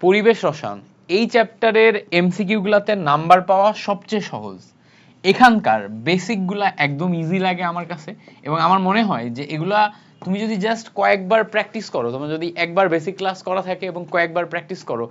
পরিবেশ রসায়ন এই চ্যাপ্টারের এমসিকিউগুলোতে নাম্বার পাওয়া সবচেয়ে সহজ। এখানকার বেসিকগুলা একদম ইজি লাগে আমার কাছে, এবং আমার মনে হয় যে এগুলা তুমি যদি জাস্ট কয়েকবার প্র্যাকটিস করো, তোমার যদি একবার বেসিক ক্লাস করা থাকে এবং কয়েকবার প্র্যাকটিস করো,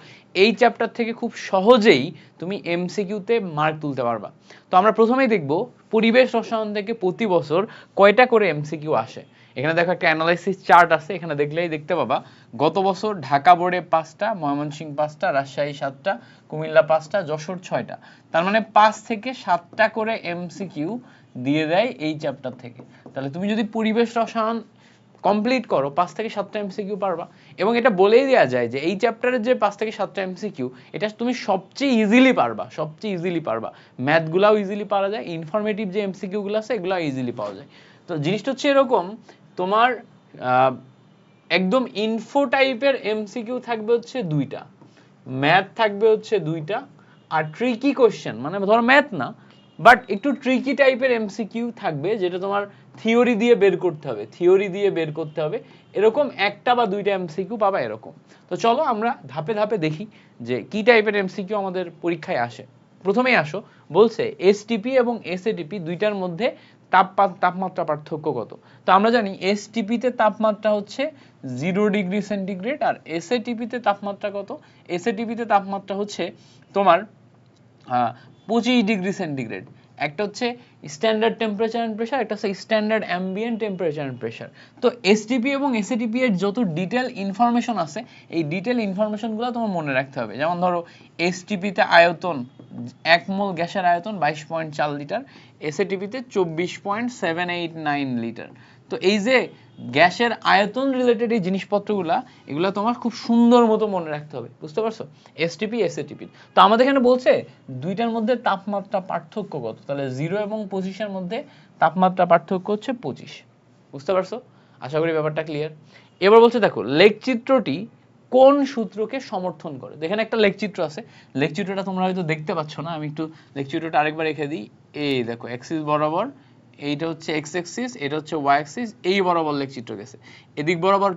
এই চ্যাপ্টার থেকে খুব সহজেই তুমি এমসিকিউতে মার্ক তুলতে পারবা। তো আমরা প্রথমেই দেখব পরিবেশ রসায়ন থেকে প্রতি বছর কয়টা করে এমসিকিউ আসে। এখানে দেখো একটা অ্যানালাইসিস চার্ট আছে, এখানে দেখলেই দেখতে পাবা গত বছর ঢাকা বোর্ডে 5টা, ময়মনসিংহ 5টা, রাজশাহী 7টা, কুমিল্লা 5টা, যশোর 6টা। তার মানে 5 থেকে 7টা করে এমসিকিউ দিয়ে দেয় এই চ্যাপ্টার থেকে। তাহলে তুমি যদি পরিবেশ রসায়ন কমপ্লিট করো 5 থেকে 7টা এমসিকিউ পারবা। এবং এটা বলেই দেওয়া যায় যে এই চ্যাপ্টারের যে 5 থেকে 7টা এমসিকিউ, এটা তুমি সবচেয়ে ইজিলি পারবা, সবচেয়ে ইজিলি পারবা। ম্যাথগুলাও ইজিলি পারা যায়, ইনফরমেটিভ যে এমসিকিউগুলো আছে এগুলো ইজিলি পাওয়া যায়। তো জিনিসটা হচ্ছে এরকম, তোমার একদম ইনফো টাইপের এমসিকিউ থাকবে হচ্ছে 2টা, ম্যাথ থাকবে হচ্ছে 2টা, আর ট্রিকি কোশ্চেন মানে ধরো ম্যাথ না বাট একটু ট্রিকি টাইপের এমসিকিউ থাকবে, যেটা তোমার থিওরি দিয়ে বের করতে হবে, থিওরি দিয়ে বের করতে হবে। এরকম 1টা বা 2টা এমসিকিউ পাবা এরকম। তো চলো আমরা ধাপে ধাপে দেখি যে কি টাইপের এমসিকিউ আমাদের পরীক্ষায় আসে। প্রথমেই আসো, বলছে এসটিপি এবং এসএটিপি দুইটার মধ্যে তাপমাত্রা পার্থক্য কত। তো আমরা জানি এসটিপিতে তাপমাত্রা হচ্ছে 0°C, আর এসএটিপিতে তাপমাত্রা কত? এসএটিপিতে তাপমাত্রা হচ্ছে তোমার 25°C। একটা হচ্ছে স্ট্যান্ডার্ড টেম্পারেচার এন্ড প্রেসার, একটা হচ্ছে standard ambient temperature and pressure. তো এসটিপি এবং এসএটিপি এর যত ডিটেল ইনফরমেশন আছে, এই ডিটেল ইনফরমেশনগুলো তোমার মনে রাখতে হবে। যেমন ধরো এসটিপিতে আয়তন, 1 মোল গ্যাসের আয়তন 22.4 লিটার, এসএটিপিতে 24.789 লিটার। তো এই যে গ্যাসের আয়তন রিলেটেড এই জিনিসপত্রগুলা, এগুলো তোমার খুব সুন্দর মতো মনে রাখতে হবে, বুঝতে পারছো? এসটিপি এসএটিপি। তো আমাদের এখানে বলছে দুইটার মধ্যে তাপমাত্রা পার্থক্য কত, তাহলে 0 এবং 25-এর মধ্যে তাপমাত্রা পার্থক্য হচ্ছে 25। বুঝতে পারছো? আশা করি ব্যাপারটা ক্লিয়ার। এবার বলছে দেখো লেখচিত্রটি কোন সূত্রকে সমর্থন করে। এখানে একটা লেখচিত্র আছে, লেখচিত্রটা তোমরা হয়তো দেখতে পাচ্ছ না, আমি একটু লেখচিত্রটা আরেকবার রেখে দিই। এই দেখো অ্যাক্সিস বরাবর, এইটা হচ্ছে এক্স অ্যাক্সিস, এটা হচ্ছে ওয়াই অ্যাক্সিস, এই বরাবর লেখচিত্র গেছে। এদিক বরাবর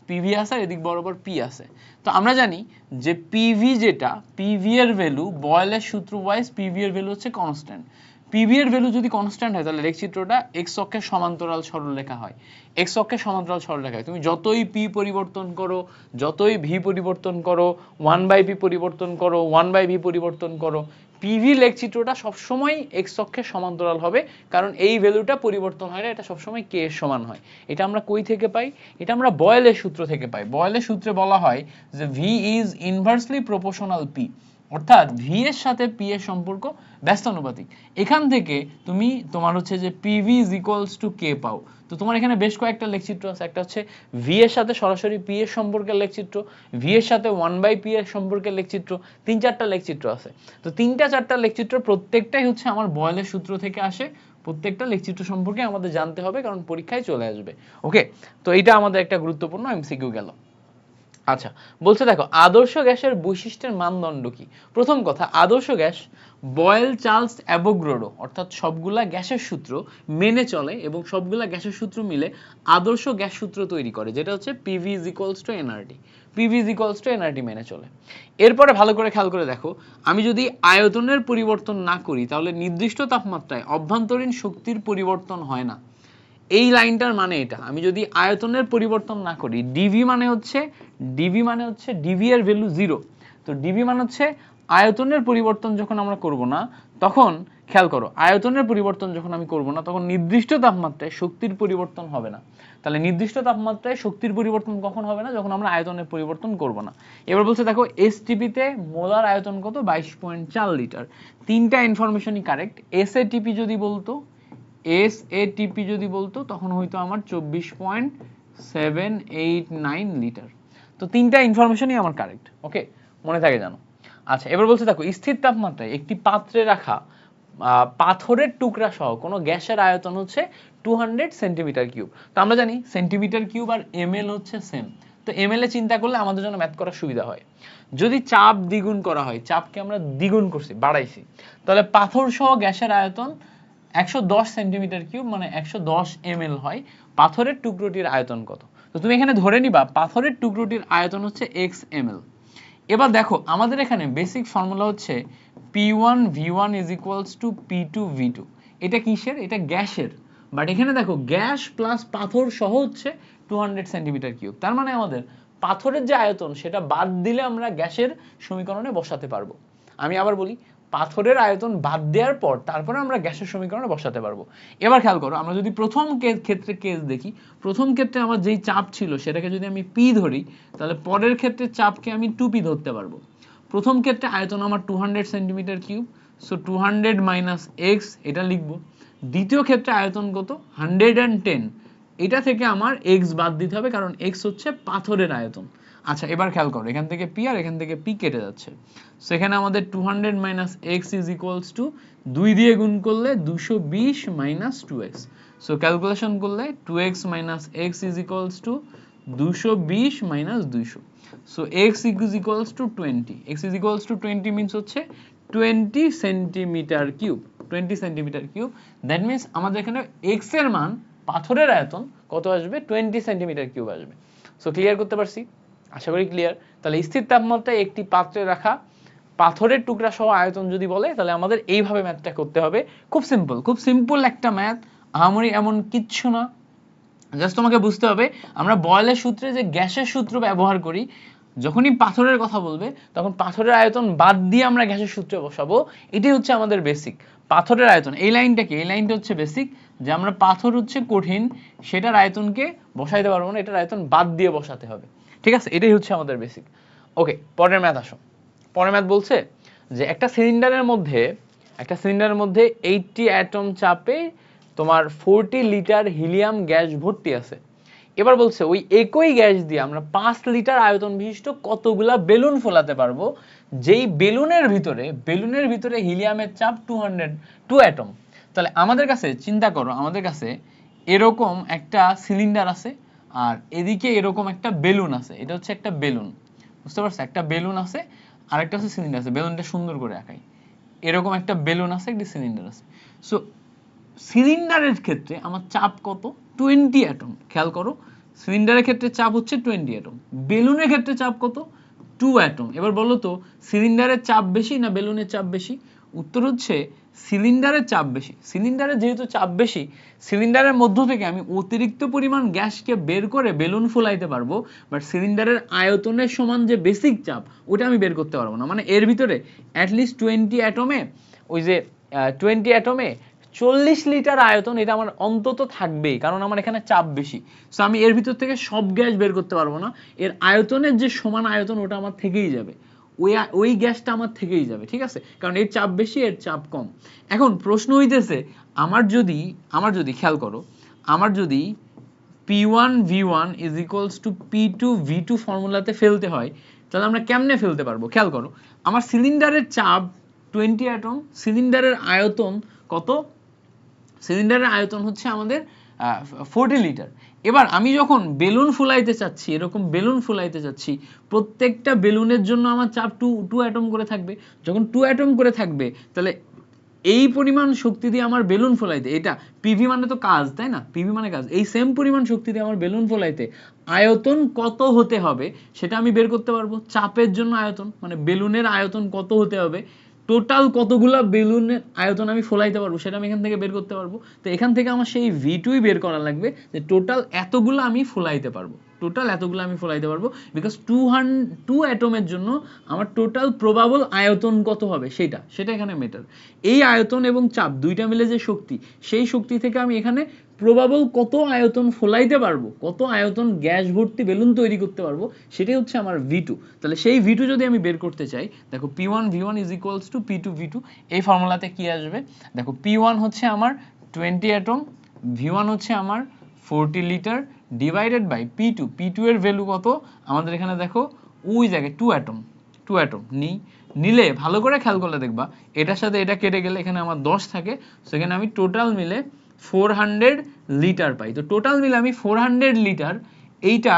পিভি আছে আর এদিক বরাবর পি আছে। তো আমরা জানি যে পিভি যেটা, পিভি এর ভ্যালু বয়েলের সূত্র ওয়াইজ পিভি এর ভ্যালু হচ্ছে কনস্ট্যান্ট। পিভি এর ভ্যালু যদি কনস্ট্যান্ট হয় তাহলে লেখচিত্রটা এক্স অক্ষের সমান্তরাল সরলরেখা হয়। এক্স অক্ষের সমান্তরাল সরলরেখা হয়, তুমি যতই পি পরিবর্তন করো, যতই ভি পরিবর্তন করো, 1/p পরিবর্তন করো, 1/v পরিবর্তন করো, পিভি লেখচিত্রটা সবসময় এক্স অক্ষের সমান্তরাল হবে, কারণ এই ভ্যালুটা পরিবর্তন হয় না, এটা সবসময় কে এর সমান হয়। এটা আমরা কই থেকে পাই? এটা আমরা বয়েলের সূত্র থেকে পাই। বয়েলের সূত্রে বলা হয় যে V is inversely proportional P, অর্থাৎ ভি এর সাথে পি এর সম্পর্ক ব্যস্তানুপাতিক। এখান থেকে তুমি তোমার হচ্ছে যে পিভি ইজ ইকুয়ালস টু কে পাও। তো তোমার এখানে বেশ কয়েকটা লেখচিত্র আছে, একটা হচ্ছে ভি এর সাথে সরাসরি পি এর সম্পর্কের লেখচিত্র, ভি এর সাথে 1/p এর সম্পর্কের লেখচিত্র, 3-4টা লেখচিত্র আছে। তো 3-4টা লেখচিত্র প্রত্যেকটাই হচ্ছে আমার বয়েলের সূত্র থেকে আসে। প্রত্যেকটা লেখচিত্র সম্পর্কে আমাদের জানতে হবে, কারণ পরীক্ষায় চলে আসবে। ওকে, তো এটা আমাদের একটা গুরুত্বপূর্ণ এমসিকিউ গেল। আচ্ছা, বলছে দেখো আদর্শ গ্যাসের বৈশিষ্ট্যের মানদণ্ড কি। প্রথম কথা, আদর্শ গ্যাস বয়েল চার্লস অ্যাভোগাড্রো অর্থাৎ সবগুলা গ্যাসের সূত্র মেনে চলে এবং সবগুলা গ্যাসের সূত্র মিলে আদর্শ গ্যাস সূত্র তৈরি করে, যেটা হচ্ছে PV is equals two nRT. PV is equals two nRT মেনে চলে। এরপরে ভালো করে খেয়াল করে দেখো, আমি যদি আয়তনের পরিবর্তন না করি তাহলে নির্দিষ্ট তাপমাত্রায় অভ্যন্তরীণ শক্তির পরিবর্তন হয় না। এই লাইনটার মানে এটা, আমি যদি আয়তনের পরিবর্তন না করি, ডিভি মানে হচ্ছে ডিভি এর ভ্যালু 0। তো ডিভি মানে হচ্ছে আয়তনের পরিবর্তন যখন আমরা করব না, তখন খেয়াল করো আয়তনের পরিবর্তন যখন আমি করব না, তখন নির্দিষ্ট তাপমাত্রায় শক্তির পরিবর্তন হবে না। তাহলে নির্দিষ্ট তাপমাত্রায় শক্তির পরিবর্তন কখন হবে না? যখন আমরা আয়তনের পরিবর্তন করব না। এবার বলছে দেখো এসটিপিতে মোলার আয়তন কত? 22.4 লিটার। 3টা ইনফরমেশনই কারেক্ট। এসএটিপি যদি বলতো, এসএটিপি যদি বলতো তখন হয়তো আমার 24.789 লিটার। তো 3টা ইনফরমেশনই আমার কারেক্ট। ওকে, মনে থাকে জানো। আচ্ছা, এবার বলছে দেখো স্থির তাপমাত্রায় একটি পাত্রে রাখা পাথরের টুকরা সহ কোনো গ্যাসের আয়তন হচ্ছে 200 সেন্টিমিটার কিউব। তো আমরা জানি সেন্টিমিটার কিউব আর এমএল হচ্ছে সেম। তো এমএল এ চিন্তা করলে আমাদের জন্য ম্যাথ করার সুবিধা হয়। যদি চাপ দ্বিগুণ করা হয়, চাপকে আমরা দ্বিগুণ করছি, বাড়াইছি, তাহলে পাথর সহ গ্যাসের আয়তন 110 সেন্টিমিটার কিউব মানে 110 ml হয়। পাথরের টুকরোটির আয়তন কত? তো তুমি এখানে ধরে নিবা পাথরের টুকরোটির আয়তন হচ্ছে x ml। এবার দেখো আমাদের এখানে বেসিক ফর্মুলা হচ্ছে P1 V1 is equals to P2 V2, এটা কিসের? এটা গ্যাসের, বাট এখানে দেখো গ্যাস প্লাস পাথর সহ হচ্ছে 200 সেন্টিমিটার কিউব, তার মানে আমাদের পাথরের যে আয়তন সেটা বাদ দিলে আমরা গ্যাসের সমীকরণে বসাতে পারবো। আমি আবার বলি, পাথরের আয়তন বাদ দেওয়ার পর তারপরে আমরা গ্যাসের সমীকরণে বসাতে পারবো। এবার খেয়াল করো, আমরা যদি প্রথম ক্ষেত্রে কেস দেখি, প্রথম ক্ষেত্রে আমার যেই চাপ ছিল সেটাকে যদি আমি পি ধরি, তাহলে পরের ক্ষেত্রে চাপকে আমি 2p ধরতে পারবো। প্রথম ক্ষেত্রে আয়তন আমার 200 centimetre cube, so 200 minus x এটা লিখবো। দ্বিতীয় ক্ষেত্রে আয়তন কত? 110, এটা থেকে আমার এক্স বাদ দিতে হবে, কারণ এক্স হচ্ছে পাথরের আয়তন। আচ্ছা এবার খেয়াল করো, এখান থেকে পি আর এখান থেকে পি কেটে যাচ্ছে, সেখানে আমাদের 200 minus x is equals two 2 দিয়ে গুণ করলে 220 মাইনাস 2x, সো ক্যালকুলেশন করলে 2x minus x is equals two 220 minus 200, so x is equals two 20, x is equals two 20 means হচ্ছে 20 centimetre cube, 20 centimetre cube. That means আমাদের এখানে x এর মান, পাথরের আয়তন কত আসবে? 20 সেন্টিমিটার কিউব আসবে। সো ক্লিয়ার করতে পারছি? আশা করি ক্লিয়ার। তাহলে স্থির তাপমাত্রায় একটি পাত্রে রাখা পাথরের টুকরা সহ আয়তন যদি বলে, তাহলে আমাদের এইভাবে ম্যাথটা করতে হবে। খুব সিম্পল, খুব সিম্পল একটা ম্যাথ, আহামরি এমন কিচ্ছু না। জাস্ট তোমাকে বুঝতে হবে, আমরা বয়েলের সূত্রে যে গ্যাসের সূত্র ব্যবহার করি, যখনই পাথরের কথা বলবে তখন পাথরের আয়তন বাদ দিয়ে আমরা গ্যাসের সূত্রে বসাবো। এটাই হচ্ছে আমাদের বেসিক। পাথরের আয়তন, এই লাইনটা কি? এই লাইনটা হচ্ছে বেসিক, যে আমরা পাথর হচ্ছে কঠিন, সেটার আয়তনকে বসাইতে পারবো না, এটার আয়তন বাদ দিয়ে বসাতে হবে। ঠিক আছে, এটাই হচ্ছে আমাদের বেসিক। ওকে, পরের ম্যাথ আসো। পরের ম্যাথ বলছে যে একটা সিলিন্ডারের মধ্যে 80 অ্যাটম চাপে তোমার 40 লিটার হিলিয়াম গ্যাস ভর্তি আছে। এবার বলছে ওই একই গ্যাস দিয়ে আমরা 5 লিটার আয়তন বিশিষ্ট কতগুলা বেলুন ফোলাতে পারবো, যেই বেলুনের ভিতরে হিলিয়ামের চাপ 2 অ্যাটম। তাহলে আমাদের কাছে চিন্তা করো, আমাদের কাছে এরকম একটা সিলিন্ডার আছে আর এদিকে এরকম একটা বেলুন আছে, এটা হচ্ছে একটা বেলুন, বুঝতে পারছো? একটা বেলুন আছে আর একটা হচ্ছে সিলিন্ডার আছে, বেলুনটা সুন্দর করে আঁকাই, এরকম একটা বেলুন আছে, একটা সিলিন্ডার আছে। সো সিলিন্ডারের ক্ষেত্রে আমার চাপ কত? 20 অ্যাটম। খেয়াল করো, সিলিন্ডারের ক্ষেত্রে চাপ হচ্ছে 20 অ্যাটম, বেলুনের ক্ষেত্রে চাপ কত? 2 অ্যাটম। এবার বলো তো, সিলিন্ডারের চাপ বেশি না বেলুনের চাপ বেশি? উত্তর হচ্ছে সিলিন্ডারের চাপ বেশি। সিলিন্ডারের যেহেতু চাপ বেশি, সিলিন্ডারের মধ্য থেকে আমি অতিরিক্ত পরিমাণ গ্যাসকে বের করে বেলুন ফুলাইতে পারবো, বাট সিলিন্ডারের আয়তনের সমান যে বেসিক চাপ ওটা আমি বের করতে পারবো না। মানে এর ভিতরে অ্যাটলিস্ট 20 অ্যাটমে, ওই যে 20 অ্যাটমে 40 লিটার আয়তন, এটা আমার অন্তত থাকবেই, কারণ আমার এখানে চাপ বেশি। সো আমি এর ভিতর থেকে সব গ্যাস বের করতে পারবো না, এর আয়তনের যে সমান আয়তন ওটা আমার থেকেই যাবে, ওই গ্যাসটা আমার থেকেই যাবে। ঠিক আছে, কারণ এর চাপ বেশি, এর চাপ কম। এখন প্রশ্ন হইতেছে, আমার যদি খেয়াল করো, আমার যদি P1 V1 is equals to P2 V2 ফর্মুলাতে ফেলতে হয়, তাহলে আমরা কেমনে ফেলতে পারবো? খেয়াল করো, আমার সিলিন্ডারের চাপ 20 অ্যাটম, সিলিন্ডারের আয়তন কত? সিলিন্ডারের আয়তন হচ্ছে আমাদের 40 লিটার। এবার আমি যখন বেলুন ফুলাইতে চাচ্ছি, এরকম বেলুন ফুলাইতে চাচ্ছি, প্রত্যেকটা বেলুনের জন্য আমার চাপ 2 অ্যাটম করে থাকবে। যখন 2 অ্যাটম করে থাকবে, তাহলে এই পরিমাণ শক্তি দিয়ে আমার বেলুন ফোলাইতে, এটা পিভি মানে তো কাজ, তাই না? পিভি মানে কাজ, এই সেম পরিমাণ শক্তি দিয়ে আমার বেলুন ফোলাইতে আয়তন কত হতে হবে সেটা আমি বের করতে পারবো। চাপের জন্য আয়তন মানে বেলুনের আয়তন কত হতে হবে, টোটাল কতগুলা বেলুনের আয়তন আমি ফোলাইতে পারবো সেটা আমি এখান থেকে বের করতে পারবো। তো এখান থেকে আমার সেই V2ই বের করা লাগবে, যে টোটাল এতগুলো আমি ফোলাইতে পারবো, বিকজ 2 অ্যাটমের জন্য আমার টোটাল প্রবাবল আয়তন কত হবে সেটা এখানে মেটার। এই আয়তন এবং চাপ দুইটা মিলে যে শক্তি, সেই শক্তি থেকে আমি এখানে প্রবাবল কত আয়তন ফোলাইতে পারবো, কত আয়তন গ্যাস ভর্তি বেলুন তৈরি করতে পারবো, সেটাই হচ্ছে আমার V2। তাহলে সেই V2 যদি আমি বের করতে চাই, দেখো P1 V1 is equals to P2 V2, এই ফর্মুলাতে কি আসবে? দেখো P1 হচ্ছে আমার 20 অ্যাটম, V1 হচ্ছে আমার 40 লিটার, ডিভাইডেড বাই P2 এর ভ্যালু কত আমাদের এখানে? দেখো ওই জায়গায় 2 অ্যাটম নিলে ভালো করে খেয়াল করলে দেখবা, এটার সাথে এটা কেটে গেলে এখানে আমার 10 থাকে, সেখানে আমি টোটাল মিলে 400 লিটার পাই। তো টোটাল মিলে আমি 400 লিটার, এইটা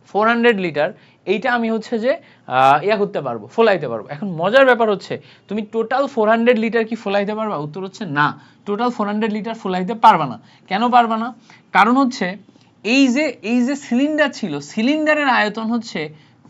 400 লিটার, এইটা আমি হচ্ছে যে করতে পারবো, ফোলাইতে পারবো। এখন মজার ব্যাপার হচ্ছে, তুমি টোটাল 400 লিটার কি ফোলাইতে পারবা? উত্তর হচ্ছে না, টোটাল 400 লিটার ফোলাইতে পারবা না। কেন পারবা না? কারণ হচ্ছে এই যে সিলিন্ডার ছিল, সিলিন্ডারের আয়তন হচ্ছে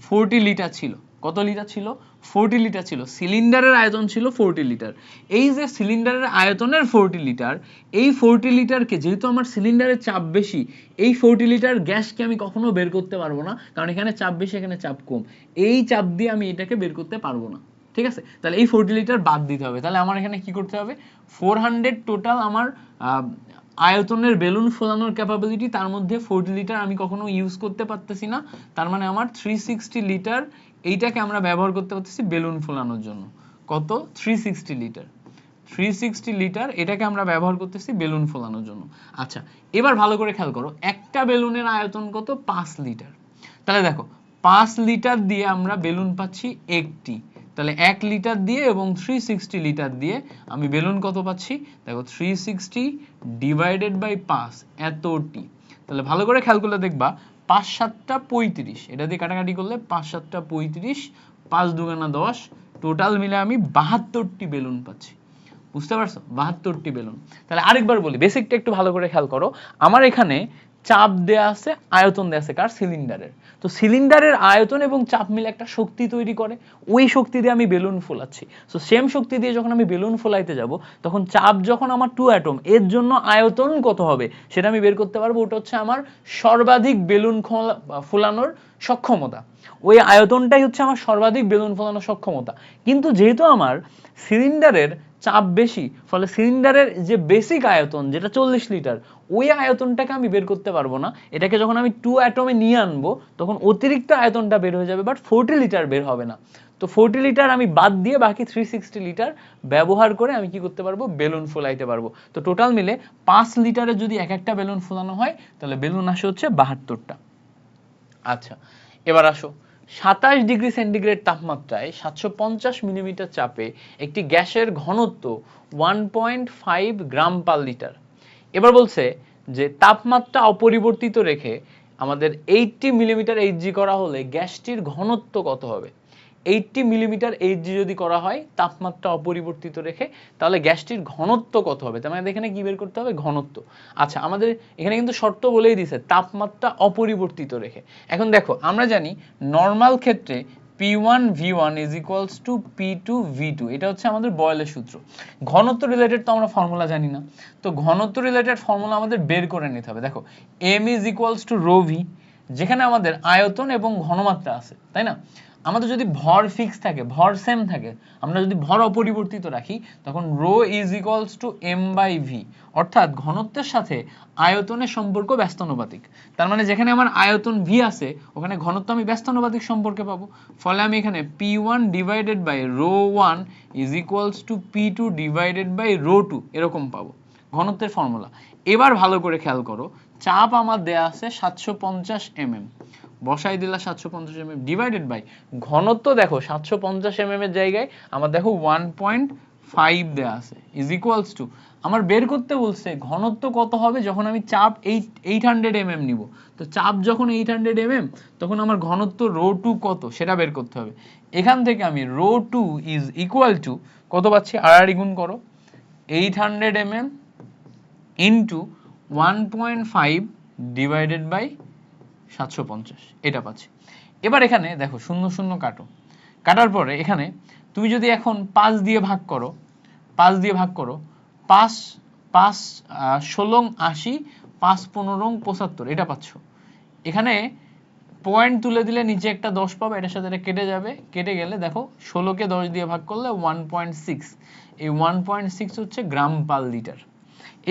40 লিটার ছিল, কত লিটার ছিল? 40 লিটার ছিল। সিলিন্ডারের আয়তন ছিল 40 লিটার। এই যে সিলিন্ডারের আয়তনের 40 লিটার, এই 40 লিটারকে যেহেতু আমার সিলিন্ডারের চাপ বেশি, এই 40 লিটার গ্যাসকে আমি কখনো বের করতে পারবো না, কারণ এখানে চাপ বেশি এখানে চাপ কম। এই চাপ দিয়ে আমি এটাকে বের করতে পারবো না, ঠিক আছে? তাহলে এই 40 লিটার বাদ দিতে হবে। তাহলে আমার এখানে কি করতে হবে? 400 টোটাল আমার আয়তনের বেলুন ফোলানোর ক্যাপাবিলিটি, তার মধ্যে 40 লিটার আমি কখনো ইউজ করতে পারতেছি না, তার মানে আমার 360 লিটার এইটাকে আমরা ব্যবহার করতে পারতেছি বেলুন ফোলানোর জন্য। কত? 360 লিটার। 360 লিটার এটাকে আমরা ব্যবহার করতেছি বেলুন ফোলানোর জন্য। আচ্ছা, এবার ভালো করে খেয়াল করো, একটা বেলুনের আয়তন কত? 5 লিটার। তাহলে দেখো 5 লিটার দিয়ে আমরা বেলুন পাচ্ছি একটি, তাহলে 1 লিটার দিয়ে এবং 360 লিটার দিয়ে আমি বেলুন কত পাচ্ছি? দেখো 360 ডিভাইডেড বাই 5 এতটি। তাহলে ভালো করে খেয়াল করলে দেখবা 5 7টা 35, এটা দিয়ে কাটাকাটি করলে 5 7টা 35, 5 দুগুণা 10, টোটাল মিলে আমি 72টি বেলুন পাচ্ছি। বুঝতে পারছো? 72টি বেলুন। তাহলে আরেকবার বলি, বেসিকটা একটু ভালো করে খেয়াল করো। আমার এখানে চাপ দেয়া আছে, আয়তন দেয়া আছে, কার? সিলিন্ডারের। তো সিলিন্ডারের আয়তন এবং চাপ মিলে একটা শক্তি তৈরি করে, ওই শক্তি দিয়ে আমি বেলুন ফোলাচ্ছি। সো সেম শক্তি দিয়ে যখন আমি বেলুন ফোলাইতে যাব, তখন চাপ যখন আমার 2 অ্যাটম, এর জন্য আয়তন কত হবে সেটা আমি বের করতে পারবো। ওটা হচ্ছে আমার সর্বাধিক বেলুন ফোলানোর সক্ষমতা। ওই আয়তনটাই হচ্ছে আমার সর্বাধিক বেলুন ফোলানোর সক্ষমতা। কিন্তু যেহেতু আমার সিলিন্ডারের চাপ বেশি, ফলে সিলিন্ডারের যে বেসিক আয়তন যেটা 40 লিটার, ওই আয়তনটাকে আমি বের করতে পারবো না। এটাকে যখন আমি 2 অ্যাটমে নিয়ে আনবো, তখন অতিরিক্ত আয়তনটা বের হয়ে যাবে, বাট 40 লিটার বের হবে না। তো 40 লিটার আমি বাদ দিয়ে বাকি 360 লিটার ব্যবহার করে আমি কি করতে পারবো? বেলুন ফোলাইতে পারবো। তো টোটাল মিলে 5 লিটারের যদি এক একটা বেলুন ফোলানো হয়, তাহলে বেলুন আসে হচ্ছে 72টা। আচ্ছা, এবার আসো, 27 ডিগ্রি সেন্টিগ্রেড তাপমাত্রায় 750 মিলিমিটার চাপে একটি গ্যাসের ঘনত্ব 1.5 গ্রাম পার লিটার। এবার বলছে যে তাপমাত্রা অপরিবর্তিত রেখে আমাদের 80 মিলিমিটার এইচজি করা হলে গ্যাসটির ঘনত্ব কত হবে? 80 মিলিমিটার এইচজি যদি করা হয় তাপমাত্রা অপরিবর্তিত রেখে, তাহলে গ্যাসটির ঘনত্ব কত হবে? তার মানে এখানে কি বের করতে হবে? ঘনত্ব। আচ্ছা, আমাদের এখানে কিন্তু শর্ত বলেই দিয়েছে তাপমাত্রা অপরিবর্তিত রেখে। এখন দেখো, আমরা জানি নর্মাল ক্ষেত্রে P1 V1 is equals to P2 V2, এটা হচ্ছে আমাদের বয়েলের সূত্র। ঘনত্ব রিলেটেড তো আমরা ফর্মুলা জানি না, তো ঘনত্ব রিলেটেড ফর্মুলা আমাদের বের করে নিতে হবে। দেখো M is equals to rho V, যেখানে আমাদের আয়তন এবং ঘনমাত্রা আছে, তাই না? আমাদের যদি ভর ফিক্স থাকে, ভর সেম থাকে, আমরা যদি ভর অপরিবর্তিত রাখি, তখন rho is equals to M by V, অর্থাৎ ঘনত্বের সাথে আয়তনের সম্পর্ক ব্যস্তানুপাতিক। তার মানে যেখানে আমার আয়তন ভি আছে, ওখানে ঘনত্ব আমি ব্যস্তানুপাতিক সম্পর্কে পাবো। ফলে আমি এখানে P one divided by rho one is equals to P two divided by rho two, এরকম পাবো ঘনত্বের ফর্মুলা। এবার ভালো করে খেয়াল করো, চাপ আমার দেয়া আছে 750 mm, বসাই দিলা 750 mm ডিভাইডেড বাই ঘনত্ব, দেখো 750 mm এর জায়গায় আমার দেখো 1.5 দেয়া আছে, ইজ ইকুয়ালস টু, আমার বের করতে বলছে ঘনত্ব কত হবে যখন আমি চাপ 800 mm নিব। তো চাপ যখন 800 mm, তখন আমার ঘনত্ব রো টু কত সেটা বের করতে হবে। এখান থেকে আমি rho two is equal to কত পাচ্ছি? আড়াআড়ি গুণ করো, 800 mm ইন্টু 1.5 ডিভাইডেড বাই 750, এটা পাচ্ছি। এবার এখানে দেখো শূন্য শূন্য কাটো, কাটার পরে এখানে তুমি যদি এখন 5 দিয়ে ভাগ করো, 5 দিয়ে ভাগ করো, 5 5 16 80, 5 15 75, এটা পাচ্ছ। এখানে পয়েন্ট তুলে দিলে নিচে একটা 10 পাবে, এটার সাথে এটা কেটে যাবে, কেটে গেলে দেখো 16কে 10 দিয়ে ভাগ করলে 1.6, এই 1.6 হচ্ছে গ্রাম পার লিটার।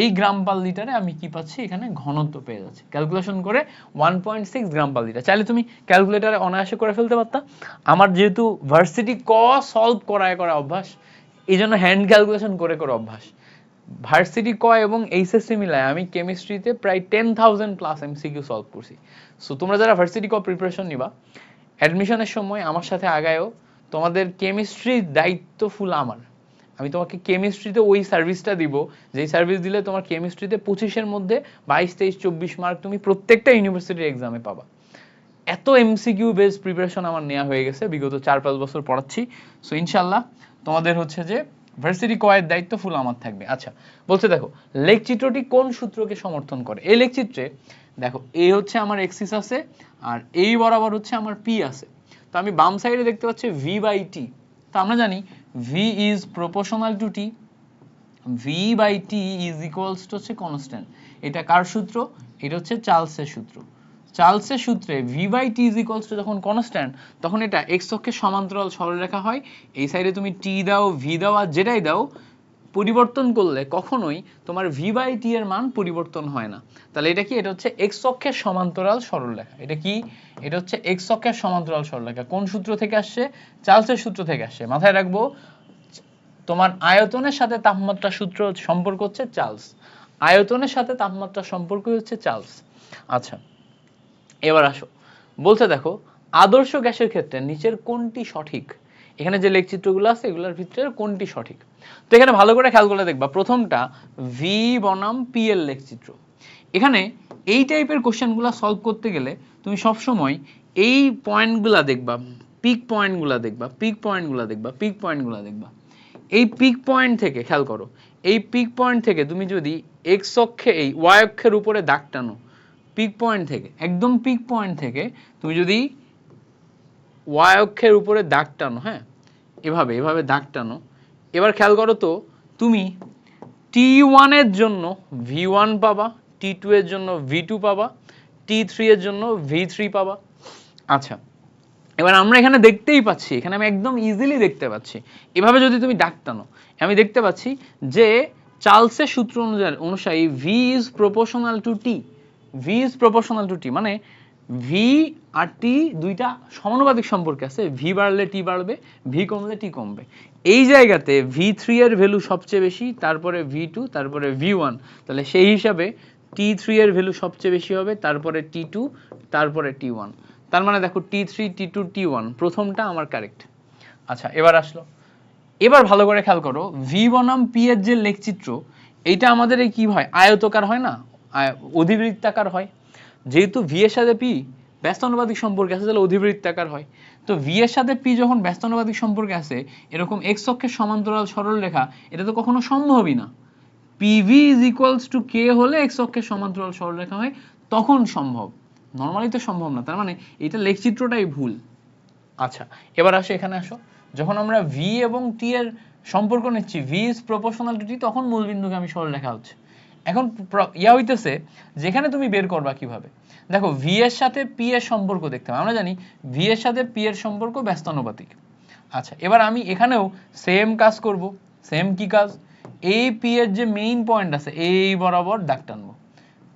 এই গ্রাম পার লিটারে আমি কি পাচ্ছি? এখানে ঘনত্ব পেয়ে যাচ্ছি ক্যালকুলেশন করে 1.6 গ্রাম পার লিটার। চাইলে তুমি ক্যালকুলেটরে অনায়াসে করে ফেলতে পারতা। আমার যেহেতু ভার্সিটি ক সলভ করায় অভ্যাস, এই জন্য হ্যান্ড ক্যালকুলেশন করে অভ্যাস। ভার্সিটি ক এবং এইচএসসি মিলায় আমি কেমিস্ট্রিতে প্রায় 10,000 প্লাস এমসিকিউ সলভ করছি। সো তোমরা যারা ভার্সিটি ক প্রিপারেশন নিবা, অ্যাডমিশনের সময় আমার সাথে আগায়ও, তোমাদের কেমিস্ট্রির দায়িত্ব ফুল আমার। আমি তোমাকে কেমিস্ট্রিতে ওই সার্ভিসটা দিব, যেই সার্ভিস দিলে তোমার কেমিস্ট্রিতে 25-এর মধ্যে 22 23 24 মার্ক তুমি প্রত্যেকটা ইউনিভার্সিটির এক্সামে পাবা। এত এমসিকিউ বেস প্রিপারেশন আমার নেওয়া হয়ে গেছে, বিগত 4-5 বছর পড়াচ্ছি। সো ইনশাল্লাহ তোমাদের হচ্ছে যে ভার্সিটি কয়ের দায়িত্ব ফুল আমার থাকবে। আচ্ছা, বলছে দেখো লেখচিত্রটি কোন সূত্রকে সমর্থন করে? এই লেখচিত্রে দেখো এই হচ্ছে আমার এক্সিস আছে, আর এই বরাবর হচ্ছে আমার পি আছে। তো আমি বাম সাইডে দেখতে পাচ্ছি ভি বাই টি, তো আমরা জানি V is proportional to T, V by T is equals to হচ্ছে কনস্ট্যান্ট। এটা কার সূত্র? এটা হচ্ছে চার্লসের সূত্র। চার্লসের সূত্রে V by T is equals to যখন কনস্ট্যান্ট, তখন এটা এক্স অক্ষের সমান্তরাল সরলরেখা হয়। এই সাইডে তুমি টি দাও, ভি দাও, আর যেটাই দাও পরিবর্তন করলে কখনোই তোমার ভি বাই টি এর মান পরিবর্তন হয় না। তাহলে এটা কি? এটা হচ্ছে এক্স অক্ষের সমান্তরাল সরলরেখা। এটা কি? এটা হচ্ছে এক্স অক্ষের সমান্তরাল সরলরেখা। কোন সূত্র থেকে আসছে? চার্লসের সূত্র থেকে আসছে। মাথায় রাখবো, তোমার আয়তনের সাথে তাপমাত্রা সূত্র সম্পর্ক হচ্ছে চার্লস, আয়তনের সাথে তাপমাত্রা সম্পর্ক হচ্ছে চার্লস। আচ্ছা, এবার আসো, বলছে দেখো আদর্শ গ্যাসের ক্ষেত্রে নিচের কোনটি সঠিক? এখানে যে লেখচিত্রগুলো আছে এগুলোর ভিতরে কোনটি সঠিক? তো এখানে ভালো করে খেয়াল করে দেখবা, প্রথমটা ভি বনাম পি এর লেখচিত্র। এখানে এই টাইপের কোশ্চেনগুলো সলভ করতে গেলে তুমি সবসময় এই পয়েন্টগুলা দেখবা, পিক পয়েন্টগুলা দেখবা, পিক পয়েন্টগুলা দেখবা, পিক পয়েন্টগুলা দেখবা। এই পিক পয়েন্ট থেকে খেয়াল করো, এই পিক পয়েন্ট থেকে তুমি যদি এক্স অক্ষে এই ওয়াই অক্ষের উপরে দাগ টানো, পিক পয়েন্ট থেকে, একদম পিক পয়েন্ট থেকে তুমি যদি ওয়াই অক্ষের উপরে দাগ টানো, হ্যাঁ এভাবে এভাবে দাগ টানো, এবার খেয়াল করো তো তুমি T1 এর জন্য V1 পাবা, T2 এর জন্য V2 পাবা, T3 এর জন্য V3 পাবা। আচ্ছা, এবার আমরা এখানে দেখতেই পাচ্ছি, এখানে আমি একদম ইজিলি দেখতে পাচ্ছি, এভাবে যদি তুমি দাগ টানো আমি দেখতে পাচ্ছি যে চার্লসের সূত্র অনুযায়ী V is proportional to T, V is proportional to T, মানে V আর T দুইটা সমানুপাতিক সম্পর্কে আছে, V বাড়লে T বাড়বে, V কমলে T কমবে। এই জায়গাতে V3 এর ভ্যালু সবচেয়ে বেশি, তারপরে V2, তারপরে V1, তাহলে সেই হিসাবে T3 এর ভ্যালু সবচেয়ে বেশি হবে, তারপরে T2, তারপরে T1। তার মানে দেখো T3, T2, T1 প্রথমটা আমার কারেক্ট। আচ্ছা, এবার আসলো, এবার ভালো করে খেয়াল করো, V বনাম P এর যে লেখচিত্র, এইটা আমাদের এই কি হয়, আয়তকার হয় না, অধিবৃত্তাকার হয়। যেহেতু V এর সাথে P ব্যস্তানুপাতিক সম্পর্কে আছে, তাহলে অধিবৃত্তাকার হয়। তো V এর সাথে P যখন ব্যস্তানুপাতিক সম্পর্কে আছে, এরকম x অক্ষের সমান্তরাল সরলরেখা, এটা তো কখনো সম্ভবই না। PV is equals to K হলে x অক্ষের সমান্তরাল সরলরেখা হয়, তখন সম্ভব, নর্মালি তো সম্ভব না। তার মানে এটা লেখচিত্রটাই ভুল। আচ্ছা, এবার আসো, এখানে আসো, যখন আমরা V এবং T এর সম্পর্ক নিচ্ছি, V is proportional to T, তখন মূলবিন্দুগামী সরলরেখা হচ্ছে। এখন ইয়া হইতেছে যেখানে তুমি বের করবা কিভাবে, দেখো V এর সাথে P এর সম্পর্ক দেখতে হবে, আমরা জানি V এর সাথে P এর সম্পর্ক ব্যস্তানুপাতিক। আচ্ছা, এবার আমি এখানেও সেম কাজ করব। সেম কি কাজ? এই P এর যে মেইন পয়েন্ট আছে এই বরাবর দাগ টানবো,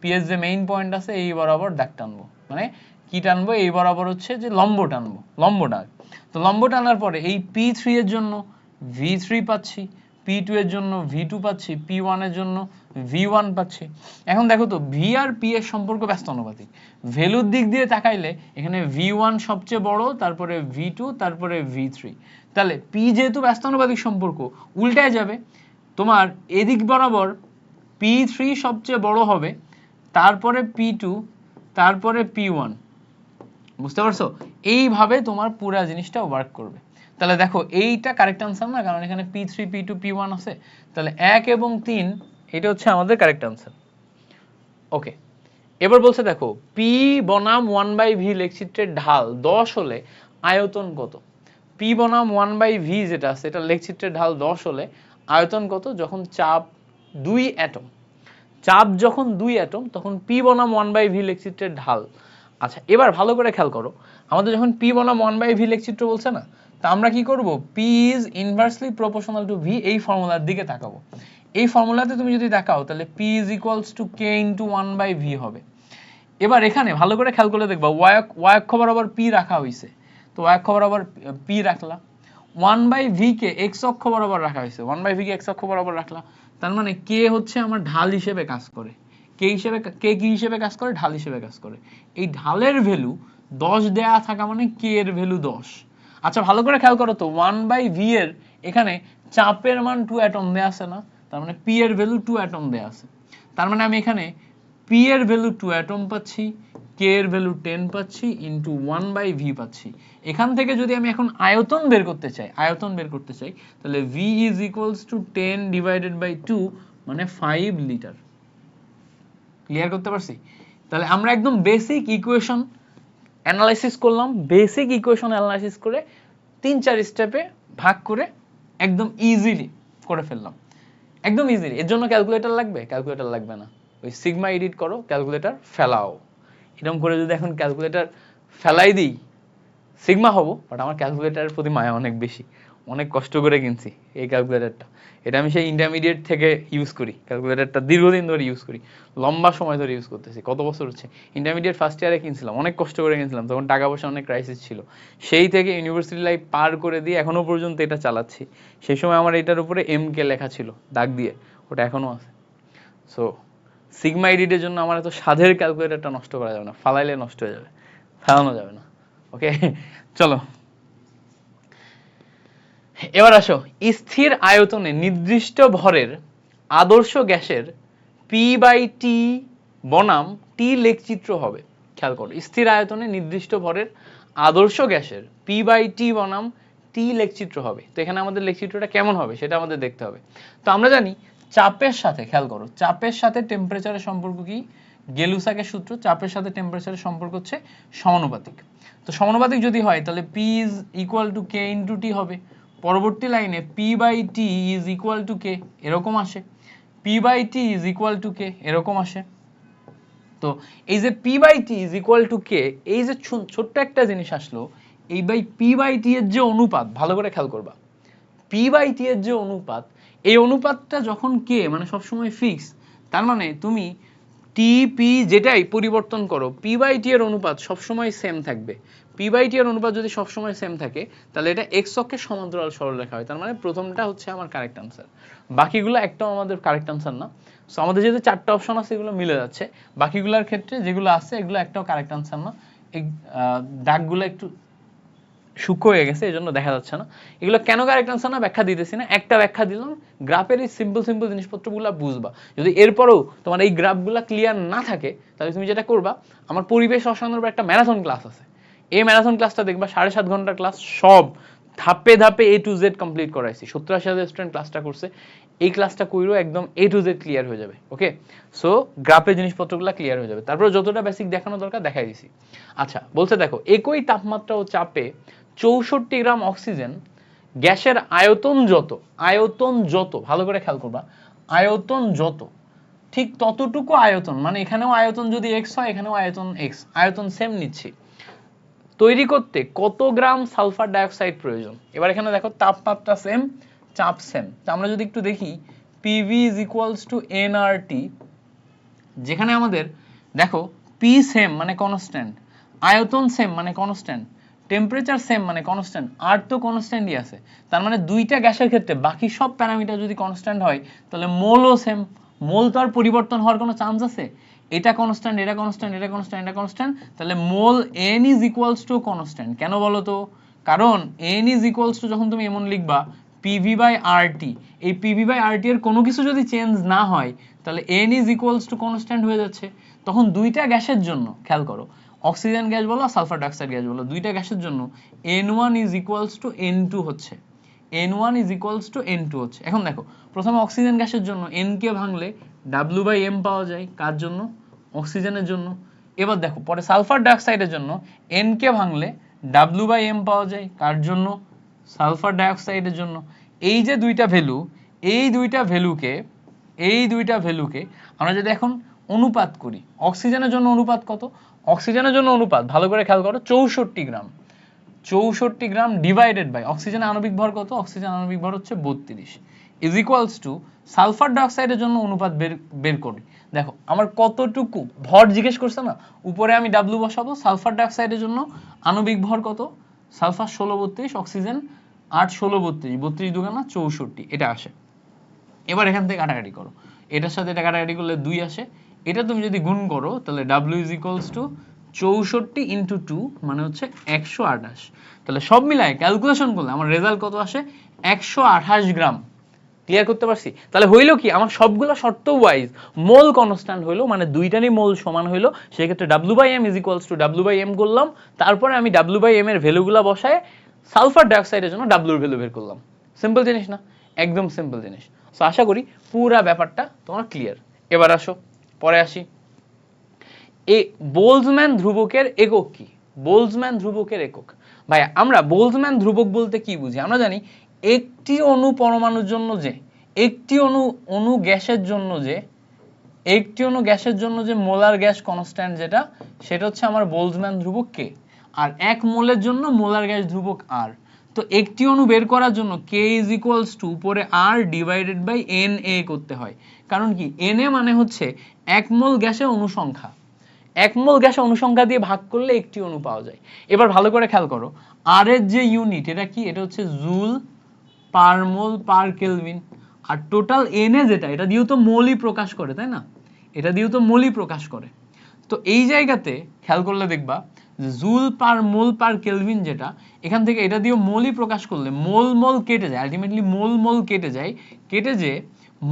P এর যে মেইন পয়েন্ট আছে এই বরাবর দাগ টানবো, মানে কি টানবো, এই বরাবর হচ্ছে যে লম্ব টানবো, লম্ব টান। তো লম্ব টানার পরে এই P3 এর জন্য V3 পাচ্ছি, P2 এর জন্য V2 পাচ্ছি, P1 এর জন্য V1 পাচ্ছি। এখন দেখো তো V আর P এর সম্পর্ক ব্যস্তানুপাতিক, ভ্যালুর দিক দিয়ে তাকাইলে এখানে V1 সবচেয়ে বড়, তারপরে V2, তারপরে V3। তাহলে P যেহেতু ব্যস্তানুপাতিক সম্পর্ক, উল্টায় যাবে, তোমার এদিক বরাবর P3 সবচেয়ে বড় হবে, তারপরে P2, তারপরে P1। বুঝতে পারছো? এইভাবে তোমার পুরো জিনিসটা ওয়ার্ক করবে। তাহলে দেখো এইটা কারেক্ট আনসার না, কারণ এখানে P3, P2, P1 আছে, তাহলে 1 এবং 3 এটা হচ্ছে আমাদের কারেক্ট আনসার। ওকে, এবার বলছে দেখো P বনাম 1/v লেখচিত্রের ঢাল 10 হলে আয়তন কত? P বনাম 1/v যেটা আছে এটা লেখচিত্রের ঢাল 10 হলে আয়তন কত? যখন চাপ 2 অ্যাটম, চাপ যখন 2 অ্যাটম, তখন P বনাম 1/v লেখচিত্রের ঢাল। আচ্ছা, এবার ভালো করে খেয়াল করো, আমাদের যখন P বনাম 1/v লেখচিত্র বলছে না, তা আমরা কি করব, P is inversely proportional to V, এই ফর্মুলার দিকে তাকাবো। এই ফর্মুলাতে তুমি যদি দেখাও তাহলে P is equals to K into 1/v হবে। এবার এখানে ভালো করে খেয়াল করে দেখবা, y অক্ষ বরাবর P রাখা হয়েছে, তো y অক্ষ বরাবর P রাখলা, 1/v কে x অক্ষ বরাবর রাখা হয়েছে, 1/v কে x অক্ষ বরাবর রাখলা, তার মানে K হচ্ছে আমার ঢাল হিসেবে কাজ করে। K কি হিসেবে কাজ করে? ঢাল হিসেবে কাজ করে। এই ঢালের ভ্যালু 10 দেয়া থাকা মানে K এর ভ্যালু 10। আচ্ছা, ভালো করে খেয়াল করো তো 1/v এর এখানে চাপের মান 2 অ্যাটম দেয়া আছে না, তার মানে P এর ভ্যালু 2 অ্যাটম দেয়া আছে। তার মানে আমি এখানে P এর ভ্যালু 2 অ্যাটম পাচ্ছি, K এর ভ্যালু 10 পাচ্ছি, ইনটু 1/v পাচ্ছি। এখান থেকে যদি আমি এখন আয়তন বের করতে চাই, আয়তন বের করতে চাই, তাহলে V is equals to 10 divided by 2, মানে 5 লিটার। ক্লিয়ার করতে পারছি? তাহলে আমরা একদম বেসিক ইকুয়েশন অ্যানালাইসিস করলাম, বেসিক ইকুয়েশন অ্যানালাইসিস করে 3-4 স্টেপে ভাগ করে একদম ইজিলি করে ফেললাম, একদম ইজিলি। এর জন্য ক্যালকুলেটর লাগবে? ক্যালকুলেটর লাগবে না, ওই সিগমা এডিট করো, ক্যালকুলেটর ফেলাও। এরকম করে যদি এখন ক্যালকুলেটর ফেলাই দিই সিগমা হবো, বাট আমার ক্যালকুলেটারের প্রতি মায়া অনেক বেশি, অনেক কষ্ট করে কিনছি এই ক্যালকুলেটারটা। এটা আমি সেই ইন্টারমিডিয়েট থেকে ইউজ করি, ক্যালকুলেটারটা দীর্ঘদিন ধরে ইউজ করি, লম্বা সময় ধরে ইউজ করতেছি। কত বছর হচ্ছে, ইন্টারমিডিয়েট ফার্স্ট ইয়ারে কিনছিলাম, অনেক কষ্ট করে কিনছিলাম, তখন টাকা পয়সা অনেক ক্রাইসিস ছিল। সেই থেকে ইউনিভার্সিটি লাইফ পার করে দিয়ে এখনো পর্যন্ত এটা চালাচ্ছি। সেই সময় আমার এটার উপরে MK লেখা ছিল দাগ দিয়ে, ওটা এখনো আছে। সো সিগমা এডিটের জন্য আমার এত স্বাদের ক্যালকুলেটরটা নষ্ট করা যাবে না, ফালাইলে নষ্ট হয়ে যাবে, ফেলানো যাবে না। ওকে, চলো এবার আসো, স্থির আয়তনে নির্দিষ্ট ভরের আদর্শ গ্যাসের P/T বনাম T লেখচিত্র হবে। খেয়াল করো, স্থির আয়তনে নির্দিষ্ট ভরের আদর্শ গ্যাসের P/T বনাম T লেখচিত্র হবে। তো এখানে আমাদের লেখচিত্রটা কেমন হবে সেটা আমাদের দেখতে হবে। তো আমরা জানি চাপের সাথে, খেয়াল করো, চাপের সাথে টেম্পারেচারের সম্পর্ক কি? গেলুসাকের সূত্র, চাপের সাথে টেম্পারেচারের সম্পর্ক হচ্ছে সমানুপাতিক। তো সমানুপাতিক যদি হয় তাহলে P is equal to K into T হবে। পরবর্তী লাইনে P/T is equal to K এরকম আসে, P/T is equal to K এরকম আসে। তো এই যে P/T is equal to K, এই যে ছোট্ট একটা জিনিস আসলো, এই বাই P/T এর যে অনুপাত, ভালো করে খেয়াল করবা, P/T এর যে অনুপাত, এই অনুপাতটা যখন K মানে সবসময় ফিক্স, তার মানে তুমি TP যেটাই পরিবর্তন করো, P/T এর অনুপাত সবসময় সেম থাকবে। P/T এর অনুপাত যদি সবসময় সেম থাকে তাহলে এটা x অক্ষের সমান্তরাল সরলরেখা হয়। তার মানে প্রথমটা হচ্ছে আমার কারেক্ট আনসার, বাকিগুলো একটাও আমাদের কারেক্ট আনসার না। সো আমাদের যেহেতু 4টা অপশন আছে এগুলো মিলে যাচ্ছে, বাকিগুলোর ক্ষেত্রে যেগুলো আছে এগুলো একটাও কারেক্ট আনসার না। এই দাগগুলো একটু সূক্ষ্ম হয়ে গেছে, এই জন্য দেখা যাচ্ছে না। এগুলো কেন কারেক্ট আনসার না ব্যাখ্যা দিতেছি না, একটা ব্যাখ্যা দিলাম, গ্রাফের এই সিম্পল সিম্পল জিনিসপত্রগুলো বুঝবা। যদি এরপরেও তোমার এই গ্রাফগুলো ক্লিয়ার না থাকে তাহলে তুমি যেটা করবা, আমার পরিবেশ রসায়নের একটা ম্যারাথন ক্লাস আছে, এই ম্যারাথন ক্লাসটা দেখবা, 7.5 ঘন্টার ক্লাস, সব ধাপে ধাপে A to Z কমপ্লিট করাইছি। 70-80 স্টুডেন্ট ক্লাসটা করছে, এই ক্লাসটা কইরো একদম A to Z ক্লিয়ার হয়ে যাবে। ওকে, সো গ্রাফের জিনিসপত্রগুলো ক্লিয়ার হয়ে যাবে, তারপর যতটা বেসিক দেখানো দরকার দেখাই দিছি। আচ্ছা, বলছে দেখো, একই তাপমাত্রা ও চাপে 64 গ্রাম অক্সিজেন গ্যাসের আয়তন যত, ভালো করে খেয়াল করবা, আয়তন যত, ঠিক ততটুকু আয়তন, মানে এখানেও আয়তন যদি x হয় এখানেও আয়তন x, আয়তন সেম নিচ্ছি, তৈরি করতে কত গ্রাম সালফার ডাইঅক্সাইড প্রয়োজন? এবার এখানে দেখো তাপমাত্রা সেম, চাপ সেম, আমরা যদি একটু দেখি PV is equals to nRT, যেখানে আমাদের দেখো P সেম মানে কনস্ট্যান্ট, আয়তন সেম মানে কনস্ট্যান্ট, টেম্পারেচার সেম মানে কনস্ট্যান্ট, আর তো কনস্ট্যান্টই আছে। তার মানে দুইটা গ্যাসের ক্ষেত্রে বাকি সব প্যারামিটার যদি কনস্ট্যান্ট হয় তাহলে মোলও সেম, মোল তো আর পরিবর্তন হওয়ার কোনো চান্স আছে? এটা কনস্ট্যান্ট, এটা কনস্ট্যান্ট, এটা কনস্ট্যান্ট, এটা কনস্ট্যান্ট, তাহলে মোল n is equals to constant. কেন বলো তো? কারণ n is equals to যখন তুমি এমন লিখবা PV/RT, এই PV/RT এর কোনো কিছু যদি চেঞ্জ না হয় তাহলে n is equals to constant হয়ে যাচ্ছে। তখন দুইটা গ্যাসের জন্য, খেয়াল করো, অক্সিজেন গ্যাস বলো সালফার ডাইঅক্সাইড গ্যাস বলো, দুইটা গ্যাসের জন্য n1 is equals to n2 হচ্ছে, n1 is equals to n2 হচ্ছে। এখন দেখো, প্রথমে অক্সিজেন গ্যাসের জন্য n কে ভাঙলে W/m পাওয়া যায়, কার জন্য? অক্সিজেনের জন্য। এবার দেখো পরে সালফার ডাইঅক্সাইডের জন্য n কে ভাঙলে W/m পাওয়া যায়, কার জন্য? সালফার ডাইঅক্সাইডের জন্য। এই যে দুইটা ভ্যালু, এই দুইটা ভ্যালুকে আমরা যদি এখন অনুপাত করি, অক্সিজেনের জন্য অনুপাত কত? অক্সিজেনের জন্য অনুপাত ভালো করে খেয়াল করো, 64 গ্রাম, 64 গ্রাম ডিভাইডেড বাই অক্সিজেনের আণবিক ভর কত? অক্সিজেন আণবিক ভর হচ্ছে 32 ইজ ইকুয়ালস টু সালফার ডাইঅক্সাইডের জন্য অনুপাত বের করি। দেখো আমার কতটুকু ভর জিজ্ঞেস করছে না, উপরে আমি W বসাবো, সালফার ডাইঅক্সাইডের জন্য আণবিক ভর কত? সালফার 1632, অক্সিজেন 8 16 32, 32 দুগুণা 64, এটা আসে। এবার এখান থেকে কাটাকাটি করো, এটার সাথে এটা কাটাকাটি করলে 2 আসে, এটা তুমি যদি গুণ করো তাহলে W is equals to 64 into 2 মানে হচ্ছে 128। তাহলে সব মিলায় ক্যালকুলেশন করলে আমার রেজাল্ট কত আসে? 128 গ্রাম। ক্লিয়ার করতে পারছি? তাহলে হইলো কি, আমার সবগুলো শর্ত ওয়াইজ মোল কনস্ট্যান্ট হইলো, মানে দুইটারই মোল সমান হইলো, সেই ক্ষেত্রে W/m is equals to W/m করলাম, তারপরে আমি W/m এর ভ্যালুগুলো বসায় সালফার ডাইঅক্সাইডের জন্য W এর ভ্যালু বের করলাম। সিম্পল জিনিস না? একদম সিম্পল জিনিস। সো আশা করি পুরো ব্যাপারটা তোমার ক্লিয়ার। এবার আসো, পরে আসি, এ বোলজম্যান ধ্রুবকের একক কি? বোলজম্যান ধ্রুবকের একক। ভাই আমরা বোলজম্যান ধ্রুবক বলতে কি বুঝি? আমরা জানি একটি অণু পরমাণুর জন্য যে একটি অণু গ্যাসের জন্য যে মোলার গ্যাস কনস্ট্যান্ট সেটা হচ্ছে আমার বোলজম্যান ধ্রুবক কে, আর 1 মোলের জন্য মোলার গ্যাস ধ্রুবক আর। তো একটি অণু বের করার জন্য k = উপরে r ডিভাইডেড বাই Na করতে হয়। কারণ কি Na মানে হচ্ছে 1 মোল গ্যাসের অণু সংখ্যা, 1 মোল গ্যাসের অণু সংখ্যা দিয়ে ভাগ করলে একটি অণু পাওয়া যায়। এবার ভালো করে খেয়াল করো, আর এর যে ইউনিট এটা কি, এটা হচ্ছে জুল পার মোল পার কেলভিন, আর টোটাল Na যেটা এটা দিয়েও তো মোলই প্রকাশ করে, তাই না? এটা দিয়েও তো মোলই প্রকাশ করে। তো এই জায়গাতে খেয়াল করলে দেখবা যে জুল পার মোল পার কেলভিন যেটা, এখান থেকে এটা দিয়েও মোলই প্রকাশ করলে মোল মোল কেটে যায়, আলটিমেটলি মোল মোল কেটে যায়,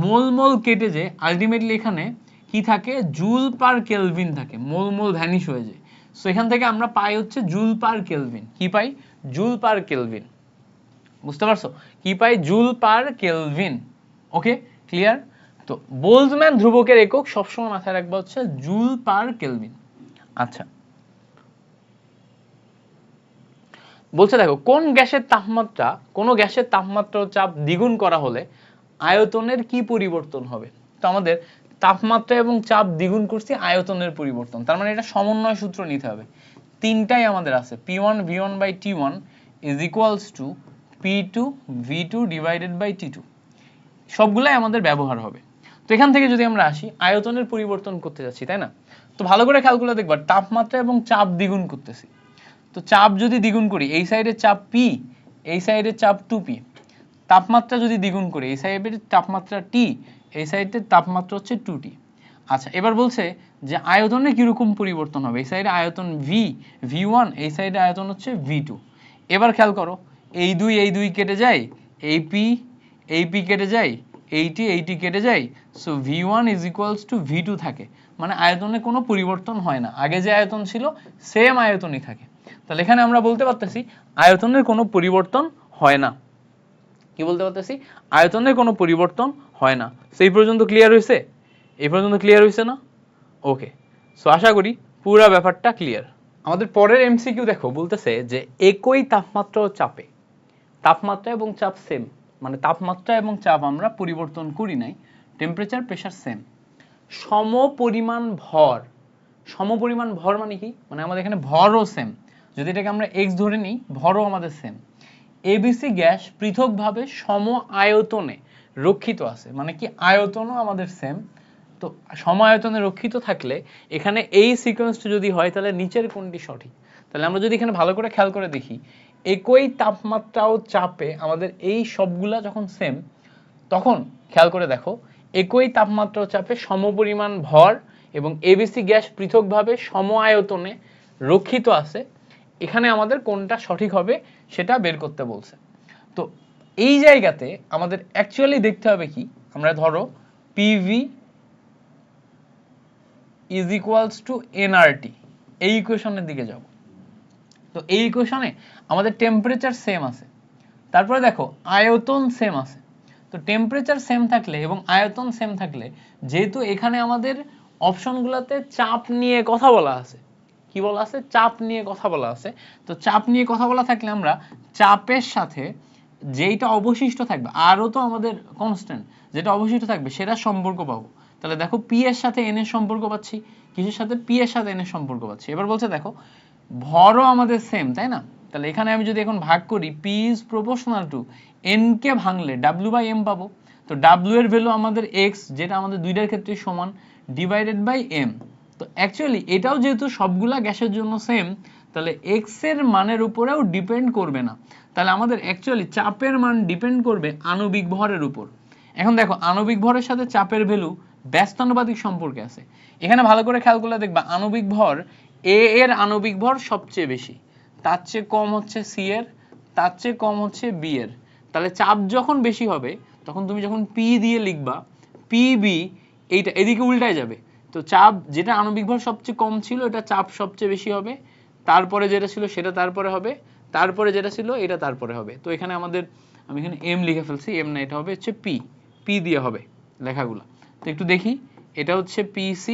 মোল মোল কেটে যায় আলটিমেটলি এখানে কি থাকে, জুল পার কেলভিন থাকে, মোল মোল ভ্যানিশ হয়ে যায়। সো এখান থেকে আমরা পাই হচ্ছে জুল পার কেলভিন। কি পাই? Joule per kelvin. বুঝতে পারছো? কি পাই? Joule per kelvin. Okay, clear? তো বোলজম্যান ধ্রুবকের একক সবসময় মাথায় রাখবা হচ্ছে জুল পার কেলভিন। আচ্ছা, বলছে দেখো কোন গ্যাসের তাপমাত্রা ও চাপ দ্বিগুণ করা হলে আয়তনের কি পরিবর্তন হবে? তো আমাদের তাপমাত্রা এবং চাপ দ্বিগুণ করছি, আয়তনের পরিবর্তন, তার মানে এটা সমন্বয় সূত্র নিতে হবে। তিনটাই আমাদের আছে, P1 V1/T1 = P2 V2 divided by T2, সবগুলাই আমাদের ব্যবহার হবে। তো এখান থেকে যদি আমরা আসি আয়তনের পরিবর্তন করতে যাচ্ছি, তাই না? তো ভালো করে খেয়াল করে দেখবা তাপমাত্রা এবং চাপ দ্বিগুণ করতেছি। তো চাপ যদি দ্বিগুণ করি, এই সাইডের চাপ P, এই সাইডের চাপ 2P। তাপমাত্রা যদি দ্বিগুণ করি, এই সাইডের তাপমাত্রা T, এই সাইডের তাপমাত্রা হচ্ছে 2T। আচ্ছা, এবার বলছে যে আয়তনে কিরকম পরিবর্তন হবে, এই সাইডে আয়তন V1, এই সাইডে আয়তন হচ্ছে V2। এবার খেয়াল করো, এই দুই কেটে যায়, এই P কেটে যায়, এই T কেটে যায়, সো V1 = V2 থাকে, মানে আয়তনে কোনো পরিবর্তন হয় না, আগে যে আয়তন ছিল সেম আয়তনই থাকে। তাহলে এখানে আমরা বলতে পারতেছি আয়তনের কোনো পরিবর্তন হয় না। কি বলতে পারতেছি? আয়তনের কোনো পরিবর্তন হয় না। সেই পর্যন্ত ক্লিয়ার হয়েছে? এই পর্যন্ত ক্লিয়ার হয়েছে না? ওকে, সো আশা করি পুরো ব্যাপারটা ক্লিয়ার। আমাদের পরের এমসিকিউ দেখো, বলতেছে যে একই তাপমাত্রা ও চাপে, তাপমাত্রা এবং চাপ সেম, মানে তাপমাত্রা এবং চাপ আমরা পরিবর্তন করি নাই, টেম্পারেচার প্রেসার সেম, সমপরিমাণ ভর মানে কি? মানে আমাদের এখানে ভরও সেম, যদি এটাকে আমরা x ধরে নিই, ভরও আমাদের সেম। এবিসি গ্যাস পৃথকভাবে সম আয়তনে রক্ষিত আছে, মানে কি আয়তনও আমাদের সেম। তো সম আয়তনে রক্ষিত থাকলে এখানে এই সিকোয়েন্সটা যদি হয় তাহলে নিচের কোনটি সঠিক? তাহলে আমরা যদি এখানে ভালো করে খেয়াল করে দেখি, একই তাপমাত্রা ও চাপে আমাদের এই সবগুলা যখন সেম, তখন খেয়াল করে দেখো একই তাপমাত্রা ও চাপে সমপরিমাণ ভর এবং এবিসি গ্যাস পৃথকভাবে সম আয়তনে রক্ষিত আছে, এখানে আমাদের কোনটা সঠিক হবে সেটা বের করতে বলছে। তো এই জায়গাতে আমাদের অ্যাকচুয়ালি দেখতে হবে কি, আমরা ধরো PV = nRT, এই ইকুয়েশনের দিকে যাব। তো এই ইকুয়েশনে আমাদের টেম্পারেচার সেম আছে, তারপরে দেখো আয়তন সেম আছে। তো টেম্পারেচার সেম থাকলে এবং আয়তন সেম থাকলে, যেহেতু এখানে আমাদের অপশনগুলোতে চাপ নিয়ে কথা বলা আছে, কি বলা আছে? চাপ নিয়ে কথা বলা আছে। তো চাপ নিয়ে কথা বলা থাকলে আমরা চাপের সাথে যেইটা অবশিষ্ট থাকবে, আরও তো আমাদের কনস্ট্যান্ট, যেটা অবশিষ্ট থাকবে সেটার সম্পর্ক পাবো। তাহলে দেখো P এর সাথে N এর সম্পর্ক পাচ্ছি, কিসের সাথে? P এর সাথে N এর সম্পর্ক পাচ্ছি। এবার বলছে দেখো ভরও আমাদের সেম, তাই না? তাহলে এখানে আমি যদি এখন ভাগ করি, P is proportional to N কে ভাঙলে W/M পাবো। তো W এর ভ্যালু আমাদের X, যেটা আমাদের দুইটার ক্ষেত্রে সমান, ডিভাইডেড বাই M। তো অ্যাকচুয়ালি এটাও যেহেতু সবগুলা গ্যাসের জন্য সেম, তাহলে X এর মানের উপরেও ডিপেন্ড করবে না। তাহলে আমাদের অ্যাকচুয়ালি চাপের মান ডিপেন্ড করবে আণবিক ভরের উপর। এখন দেখো আণবিক ভরের সাথে চাপের ভ্যালু ব্যস্তানুপাতিক সম্পর্কে আছে। এখানে ভালো করে খেয়াল করলে দেখবা আণবিক ভর A এর আণবিক ভর সবচেয়ে বেশি, তার চেয়ে কম হচ্ছে C এর, তার চেয়ে কম হচ্ছে B এর। তাহলে চাপ যখন বেশি হবে তখন তুমি যখন P দিয়ে লিখবা, PB, এইটা এদিকে উল্টায় যাবে। তো চাপ যেটা আণবিক ভর সবচেয়ে কম ছিল, এটা চাপ সবচেয়ে বেশি হবে, তারপরে যেটা ছিল সেটা তারপরে হবে, তারপরে যেটা ছিল এটা তারপরে হবে। তো এখানে আমাদের, আমি এখানে M লিখে ফেলছি, M না, এটা হবে হচ্ছে P দিয়ে হবে লেখাগুলো। তো একটু দেখি, এটা হচ্ছে PC,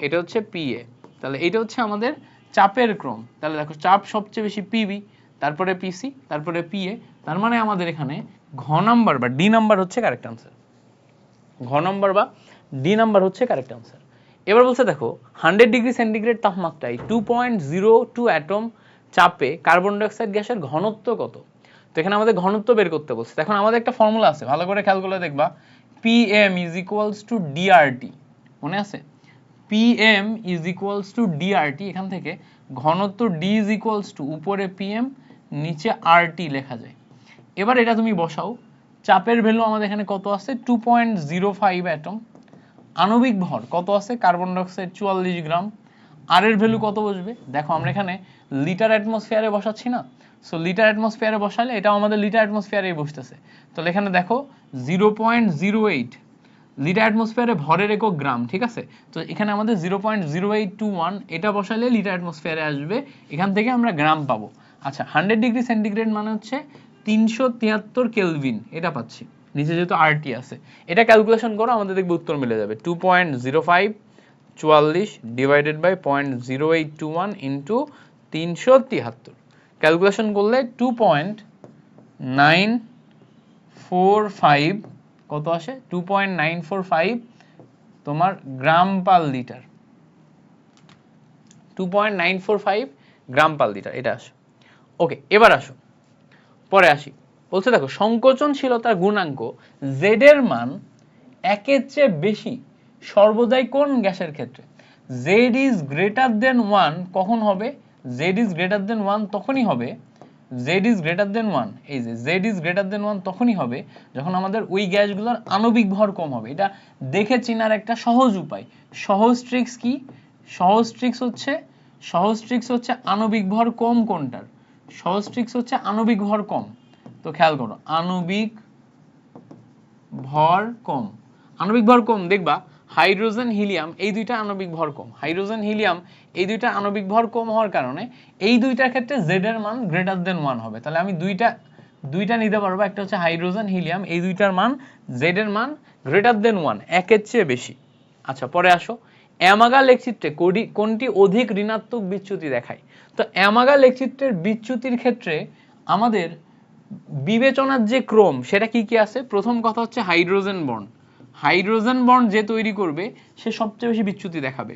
এটা হচ্ছে PA, তাহলে এটা হচ্ছে আমাদের চাপের ক্রম, তাহলে দেখো চাপ সবচেয়ে বেশি পিবি, তারপরে পিসি, তারপরে পিএ, তার মানে আমাদের এখানে ঘ নাম্বার বা ডি নাম্বার হচ্ছে কারেক্ট আনসার। ঘ নাম্বার বা ডি নাম্বার হচ্ছে কারেক্ট আনসার। এবার বলছে দেখো 100 ডিগ্রি সেন্টিগ্রেড তাপমাত্রায় 2.02 অ্যাটম চাপে কার্বন ডাইঅক্সাইড গ্যাসের ঘনত্ব কত? তো এখানে আমাদের ঘনত্ব বের করতে বলছে। এখন আমাদের একটা ফর্মুলা আছে, ভালো করে খেয়াল করে দেখবা, PM is equals to DRT, মনে আছে? PM is equals to DRT, এখান থেকে ঘনত্ব D is equals to উপরে PM নিচে RT লেখা যায়। এবার এটা তুমি বসাও, চাপের ভ্যালু আমাদের এখানে কত আছে 2.05 অ্যাটম, আণবিক ভর কত আছে কার্বন ডাইঅক্সাইড 44 গ্রাম, আর এর ভ্যালু কত বসবে দেখো, আমরা এখানে লিটার অ্যাটমসফিয়ারে বসাচ্ছি না, সো লিটার অ্যাটমসফিয়ারে বসালে এটাও আমাদের লিটার অ্যাটমসফিয়ারেই বসতেছে, তাহলে এখানে দেখো 0.08 লিটার অ্যাটমসফিয়ারে ভরের একক গ্রাম, ঠিক আছে? তো এখানে আমাদের 0.0821 এটা বসালে লিটার অ্যাটমসফিয়ারে আসবে, এখান থেকে আমরা গ্রাম পাবো। আচ্ছা 100 ডিগ্রি সেন্টিগ্রেড মানে হচ্ছে 373 কেলভিন, এটা পাচ্ছি, নিচে যেহেতু আরটি আছে, এটা ক্যালকুলেশন করো, আমাদের দেখবে উত্তর মিলে যাবে 2.05 44 ডিভাইডেড বাই 0.0821 ইন্টু 373, ক্যালকুলেশন করলে 2.945 কত আসে 2.945 তোমার গ্রাম পার লিটার, 2.945 গ্রাম পার লিটার এটা আসে। ওকে, এবার আসো পরে আসি, বলছে দেখো সংকোচনশীলতার গুণাঙ্ক z এর মান 1 এর চেয়ে বেশি সর্বদাই কোন গ্যাসের ক্ষেত্রে? z is greater than 1 কখন হবে? z is greater than 1 তখনই হবে, z is greater than 1, এই যে z is greater than 1 তখনই হবে যখন আমাদের ওই গ্যাসগুলোর আণবিক ভর কম হবে। এটা দেখে চেনার একটা সহজ উপায়, সহজ ট্রিক্স কি? সহজ ট্রিক্স হচ্ছে আণবিক ভর কম কোনটার, সহজ ট্রিক্স হচ্ছে আণবিক ভর কম। তো খেয়াল করো, আণবিক ভর কম, আণবিক ভর কম দেখবা হাইড্রোজেন হিলিয়াম এই দুইটা আণবিক ভর কম, হাইড্রোজেন হিলিয়াম এই দুইটা আণবিক ভর কম হওয়ার কারণে এই দুইটার ক্ষেত্রে z এর মান গ্রেটার দেন 1 হবে। তাহলে আমি দুইটা নিতে পারবো, একটা হচ্ছে হাইড্রোজেন হিলিয়াম, এই দুইটার মান z এর মান গ্রেটার দেন 1, একের চেয়ে বেশি। আচ্ছা পরে আসো, অ্যামাগা লেখচিত্রে কোনটি অধিক ঋণাত্মক বিচ্যুতি দেখায়? তো অ্যামাগা লেখচিত্রের বিচ্যুতির ক্ষেত্রে আমাদের বিবেচনার যে ক্রম সেটা কি কি আছে? প্রথম কথা হচ্ছে হাইড্রোজেন বন্ড, হাইড্রোজেন বন্ড যে তৈরি করবে সে সবচেয়ে বেশি বিচ্যুতি দেখাবে।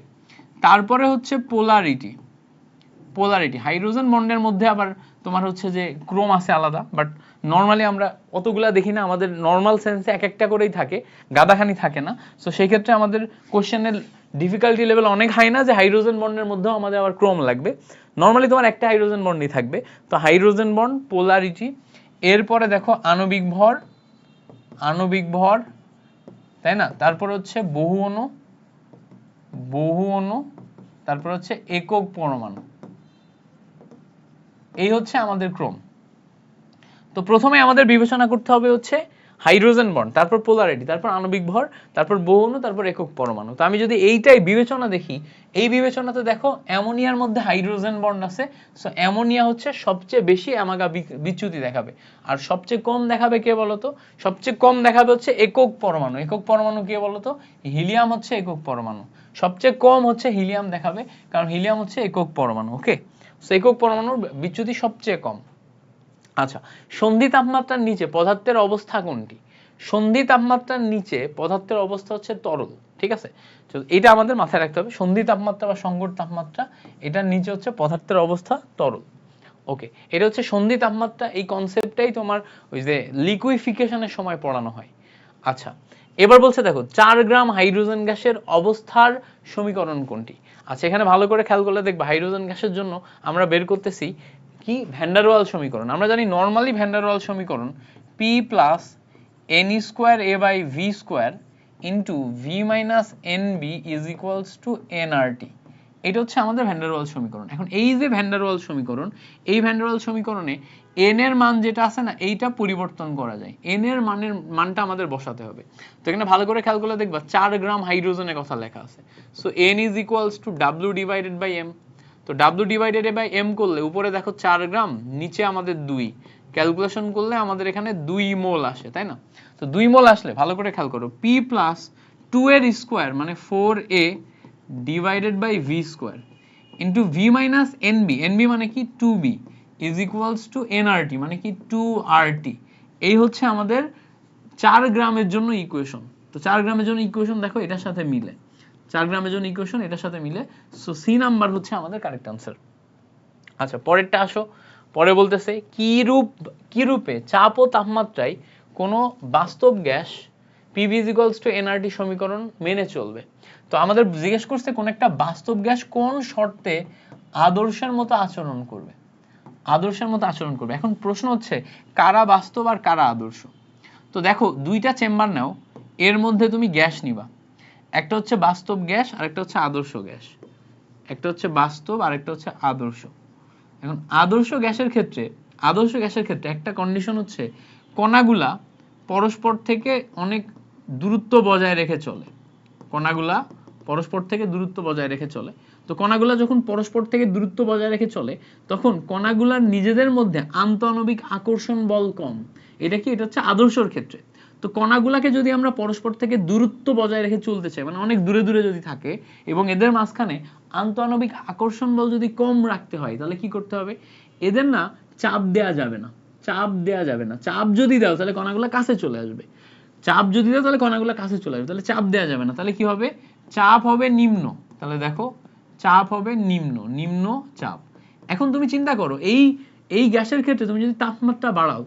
তারপরে হচ্ছে পোলারিটি, হাইড্রোজেন বন্ডের মধ্যে আবার তোমার হচ্ছে যে ক্রোম আছে আলাদা, বাট নর্মালি আমরা অতগুলা দেখি না, আমাদের নর্মাল সেন্সে এক একটা করেই থাকে, গাদাখানি থাকে না। সো সেই ক্ষেত্রে আমাদের কোশ্চেনের ডিফিকাল্টি লেভেল অনেক হাই না যে হাইড্রোজেন বন্ডের মধ্যেও আমাদের আবার ক্রোম লাগবে, নর্মালি তোমার একটা হাইড্রোজেন বন্ডই থাকবে। তো হাইড্রোজেন বন্ড, পোলারিটি, এরপরে দেখো আণবিক ভর, তাই না? তারপর হচ্ছে বহু অণু, তারপর হচ্ছে একক পরমাণু, এই হচ্ছে আমাদের ক্রম। তো প্রথমে আমাদের বিবেচনা করতে হবে হচ্ছে হাইড্রোজেন বন্ড, তারপর পোলারিটি, তারপর আণবিক ভর, তারপর বহু অণু, তারপর একক পরমাণু। তো আমি যদি এইটাই বিবেচনা দেখি, এই বিবেচনাতে দেখো অ্যামোনিয়ার মধ্যে হাইড্রোজেন বন্ড আছে, সো অ্যামোনিয়া হচ্ছে সবচেয়ে বেশি অ্যামাগা বিচ্যুতি দেখাবে। আর সবচেয়ে কম দেখাবে কে বলতো? সবচেয়ে কম দেখাবে হচ্ছে একক পরমাণু। একক পরমাণু কে বলতো? হিলিয়াম হচ্ছে একক পরমাণু, সবচেয়ে কম হচ্ছে হিলিয়াম দেখাবে, কারণ হিলিয়াম হচ্ছে একক পরমাণু। ওকে, সো একক পরমাণুর বিচ্যুতি সবচেয়ে কম। আচ্ছা, সন্ধি তাপমাত্রার নিচে পদার্থের অবস্থা কোনটি? সন্ধি তাপমাত্রার নিচে পদার্থের অবস্থা হচ্ছে তরল, ঠিক আছে? তো এটা আমাদের মাথায় রাখতে হবে, সন্ধি তাপমাত্রা বা সংকট তাপমাত্রা, এটার নিচে হচ্ছে পদার্থের অবস্থা তরল। ওকে, এটা হচ্ছে সন্ধি তাপমাত্রা, এই কনসেপ্টটাই তোমার ওই যে লিকুইফিকেশনের সময় পড়ানো হয়। আচ্ছা, এবার বলছে দেখো 4 গ্রাম হাইড্রোজেন গ্যাসের অবস্থার সমীকরণ কোনটি? আচ্ছা, এখানে ভালো করে খেয়াল করলে দেখবা হাইড্রোজেন গ্যাসের জন্য আমরা বের করতেছি কি ভ্যান ডার ওয়াল সমীকরণ। আমরা জানি নরমালি ভ্যান ডার ওয়াল সমীকরণ P plus n square a by v square into v minus nb is equals to nRT, এটা হচ্ছে আমাদের ভ্যান ডার ওয়াল সমীকরণ। এখন এই যে ভ্যান ডার ওয়াল সমীকরণ, এই ভ্যান ডার ওয়াল সমীকরণে n এর মান যেটা আছে না, এইটা পরিবর্তন করা যায়, n এর মানটা আমাদের বসাতে হবে। তো এখানে ভালো করে খেয়াল করলে দেখবা 4 গ্রাম হাইড্রোজেনের কথা লেখা আছে, so n is equals to w divided by m। তো w ডিভাইডেড বাই m করলে উপরে দেখো 4 গ্রাম, নিচে আমাদের 2, ক্যালকুলেশন করলে আমাদের এখানে 2 মোল আসে, তাই না? তো 2 মোল আসলে ভালো করে খেয়াল করো, p প্লাস 2 এর স্কোয়ার মানে 4a divided by v square, into V minus NB, NB মানে কি 2b is equals two nRT মানে কি 2RT। এই হচ্ছে আমাদের 4 গ্রামের জন্য ইকুয়েশন। তো 4 গ্রামের জন্য ইকুয়েশন দেখো এটার সাথে মিলে, 4 গ্রামের জন্য ইকুয়েশন এটার সাথে মিলে, সো সি নাম্বার হচ্ছে আমাদের কারেক্ট আনসার। আচ্ছা পরেরটা আসো, পরে বলতেছে কি রূপে চাপ ও তাপমাত্রায় কোনো বাস্তব গ্যাস PV = nRT সমীকরণ মেনে চলবে। তো আমাদের জিজ্ঞেস করছে কোন একটা বাস্তব গ্যাস কোন শর্তে আদর্শের মতো আচরণ করবে, আদর্শের মতো আচরণ করবে। এখন প্রশ্ন হচ্ছে কারা বাস্তব আর কারা আদর্শ। তো দেখো দুইটা চেম্বার নাও, এর মধ্যে তুমি গ্যাস নিবা, একটা হচ্ছে বাস্তব গ্যাস আর একটা হচ্ছে আদর্শ গ্যাস, একটা হচ্ছে বাস্তব আর একটা হচ্ছে আদর্শ। এখন আদর্শ গ্যাসের ক্ষেত্রে একটা কন্ডিশন হচ্ছে কণাগুলা পরস্পর থেকে অনেক দূরত্ব বজায় রেখে চলে, কণাগুলা পরস্পর থেকে দূরত্ব বজায় রেখে চলে। তো কণাগুলা যখন পরস্পর থেকে দূরত্ব বজায় রেখে চলে তখন কণাগুলার নিজেদের মধ্যে আন্তঃআণবিক আকর্ষণ বল কম। এটা হচ্ছে আদর্শর ক্ষেত্রে। তো কণাগুলাকে যদি আমরা পরস্পর থেকে দূরত্ব বজায় রেখে চলতে চাই, মানে অনেক দূরে দূরে যদি থাকে এবং এদের মাঝখানে আন্তঃআণবিক আকর্ষণ বল যদি কম রাখতে হয় তাহলে কি করতে হবে, এদের না চাপ দেয়া যাবে না, চাপ দেয়া যাবে না। চাপ যদি দাও তাহলে কণাগুলো কাছে চলে আসবে, চাপ যদি দাও তাহলে কণাগুলো কাছে চলে আসবে, তাহলে চাপ দেয়া যাবে না। তাহলে কি হবে, চাপ হবে নিম্ন। তাহলে দেখো চাপ হবে নিম্ন চাপ। এখন তুমি চিন্তা করো এই গ্যাসের ক্ষেত্রে তুমি যদি তাপমাত্রা বাড়াও,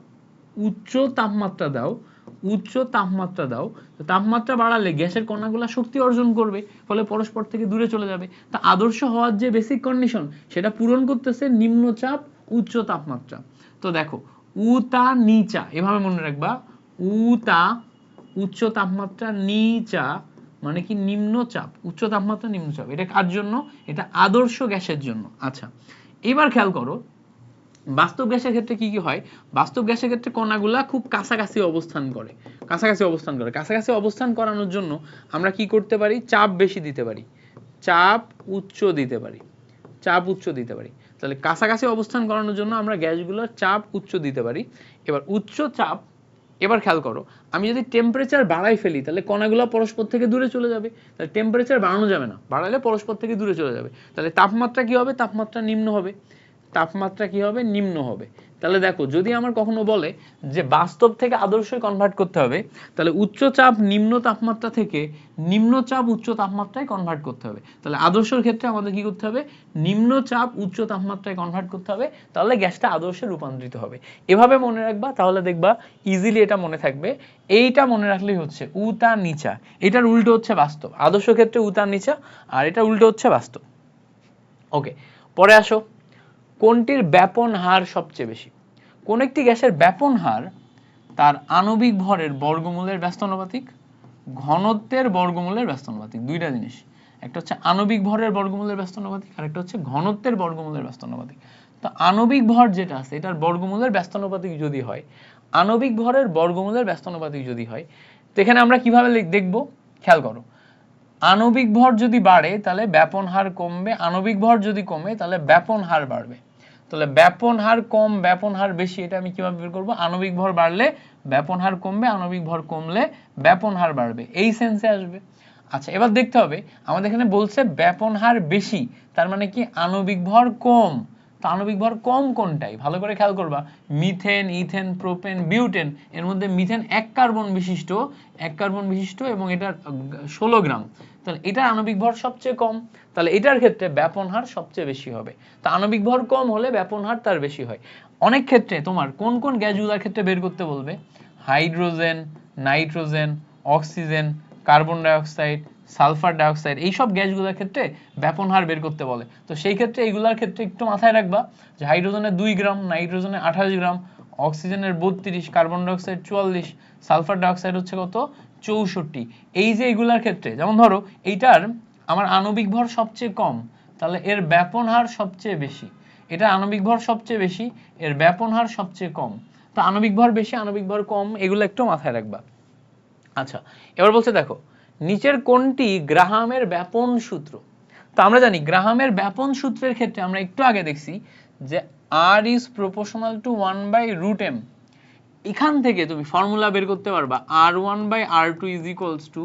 উচ্চ তাপমাত্রা দাও, তাপমাত্রা বাড়ালে গ্যাসের কণাগুলো শক্তি অর্জন করবে, ফলে পরস্পর থেকে দূরে চলে যাবে। তা আদর্শ হওয়ার যে বেসিক কন্ডিশন সেটা পূরণ করতেছে নিম্ন চাপ উচ্চ তাপমাত্রা। তো দেখো উতা নিচা এভাবে মনে রাখবা, উতা উচ্চ তাপমাত্রা, নিচা মানে কি নিম্ন চাপ, উচ্চ তাপমাত্রা নিম্ন চাপ। এটা কার জন্য, এটা আদর্শ গ্যাসের জন্য। আচ্ছা এবার খেয়াল করো বাস্তব গ্যাসের ক্ষেত্রে কি হয়, বাস্তব গ্যাসের ক্ষেত্রে কণাগুলা খুব কাছাকাছি অবস্থান করে, কাছাকাছি অবস্থান করানোর জন্য আমরা কি করতে পারি, চাপ বেশি দিতে পারি, চাপ উচ্চ দিতে পারি। তাহলে কাছাকাছি অবস্থান করানোর জন্য আমরা গ্যাসগুলোর চাপ উচ্চ দিতে পারি। এবার উচ্চ চাপ, এবার খেয়াল করো আমি যদি টেম্পারেচার বাড়াই ফেলি তাহলে কণাগুলো পরস্পর থেকে দূরে চলে যাবে, তাহলে টেম্পারেচার বাড়ানো যাবে না, বাড়ালে পরস্পর থেকে দূরে চলে যাবে। তাহলে তাপমাত্রা কি হবে, তাপমাত্রা নিম্ন হবে। তাহলে দেখো যদি আমার কখনো বলে যে বাস্তব থেকে আদর্শে কনভার্ট করতে হবে, তাহলে উচ্চ চাপ নিম্ন তাপমাত্রা থেকে নিম্ন চাপ উচ্চ তাপমাত্রায় কনভার্ট করতে হবে। তাহলে আদর্শের ক্ষেত্রে আমাদের কি করতে হবে, নিম্ন চাপ উচ্চ তাপমাত্রায় কনভার্ট করতে হবে, তাহলে গ্যাসটা আদর্শে রূপান্তরিত হবে। এভাবে মনে রাখবা, তাহলে দেখবা ইজিলি এটা মনে থাকবে। এইটা মনে রাখলেই হচ্ছে উতা নিচা, এটার উল্টো হচ্ছে বাস্তব। আদর্শ ক্ষেত্রে উতা নিচা আর এটা উল্টো হচ্ছে বাস্তব। ওকে পরে আসো, কোনটির ব্যাপন হার সবচেয়ে বেশি। কোন একটি গ্যাসের ব্যাপন হার তার আণবিক ভরের বর্গমূলের ব্যস্তানুপাতিক, ঘনত্বের বর্গমূলের ব্যস্তানুপাতিক। দুইটা জিনিস, একটা হচ্ছে আণবিক ভরের বর্গমূলের ব্যস্তানুপাতিক আর একটা হচ্ছে ঘনত্বের বর্গমূলের ব্যস্তানুপাতিক। তো আণবিক ভর যেটা আছে এটার বর্গমূলের ব্যস্তানুপাতিক যদি হয়, আণবিক ভরের বর্গমূলের ব্যস্তানুপাতিক যদি হয়, তো এখানে আমরা কিভাবে দেখব, খেয়াল করো আণবিক ভর যদি বাড়ে তাহলে ব্যাপন হার কমবে, আণবিক ভর যদি কমে তাহলে ব্যাপন হার বাড়বে। তাহলে ব্যাপন হার কম ব্যাপন হার বেশি, এটা আমি কিভাবে বের করব, আণবিক ভর বাড়লে ব্যাপন হার কমবে, আণবিক ভর কমলে ব্যাপন হার বাড়বে, এই সেন্সে আসবে। আচ্ছা এবার দেখতে হবে আমাদের এখানে বলছে ব্যাপন হার বেশি, তার মানে কি আণবিক ভর কম। তো আণবিক ভর কম কোনটাই, ভালো করে খেয়াল করবা, মিথেন, ইথেন, প্রোপেন, বিউটেন, এর মধ্যে মিথেন এক কার্বন বিশিষ্ট এবং এটা 16 গ্রাম, তাহলে এটার আণবিক ভর সবচেয়ে কম, তাহলে এটার ক্ষেত্রে ব্যাপন হার সবচেয়ে বেশি হবে। তা আণবিক ভর কম হলে ব্যাপন হার তার বেশি হয়। অনেক ক্ষেত্রে তোমার কোন কোন গ্যাসগুলোর ক্ষেত্রে বের করতে বলবে, hydrogen, nitrogen, oxygen, carbon dioxide, sulphur dioxide, এইসব গ্যাসগুলোর ক্ষেত্রে ব্যাপন হার বের করতে বলে। তো সেই ক্ষেত্রে এইগুলোর ক্ষেত্রে একটু মাথায় রাখবা যে হাইড্রোজেনের 2 গ্রাম, নাইট্রোজেনের 28 গ্রাম, অক্সিজেনের 32, কার্বন ডাইঅক্সাইড 44, সালফার ডাইঅক্সাইড হচ্ছে কত 64। এই যে এইগুলার ক্ষেত্রে যেমন ধরো এইটার আমার আণবিক ভর সবচেয়ে কম, তাহলে এর ব্যাপন হার সবচেয়ে বেশি, এটা আণবিক ভর সবচেয়ে বেশি, এর ব্যাপন হার সবচেয়ে কম। তো আণবিক ভর বেশি আণবিক ভর কম এগুলো একটু মাথায় রাখবা। আচ্ছা এবার বলছে দেখো নিচের কোনটি গ্রাহামের ব্যাপন সূত্র। তো আমরা জানি গ্রাহামের ব্যাপন সূত্রের ক্ষেত্রে আমরা একটু আগে দেখছি যে R is proportional to 1/√m। এখান থেকে তুমি ফর্মুলা বের করতে পারবা R1/R2 is equals to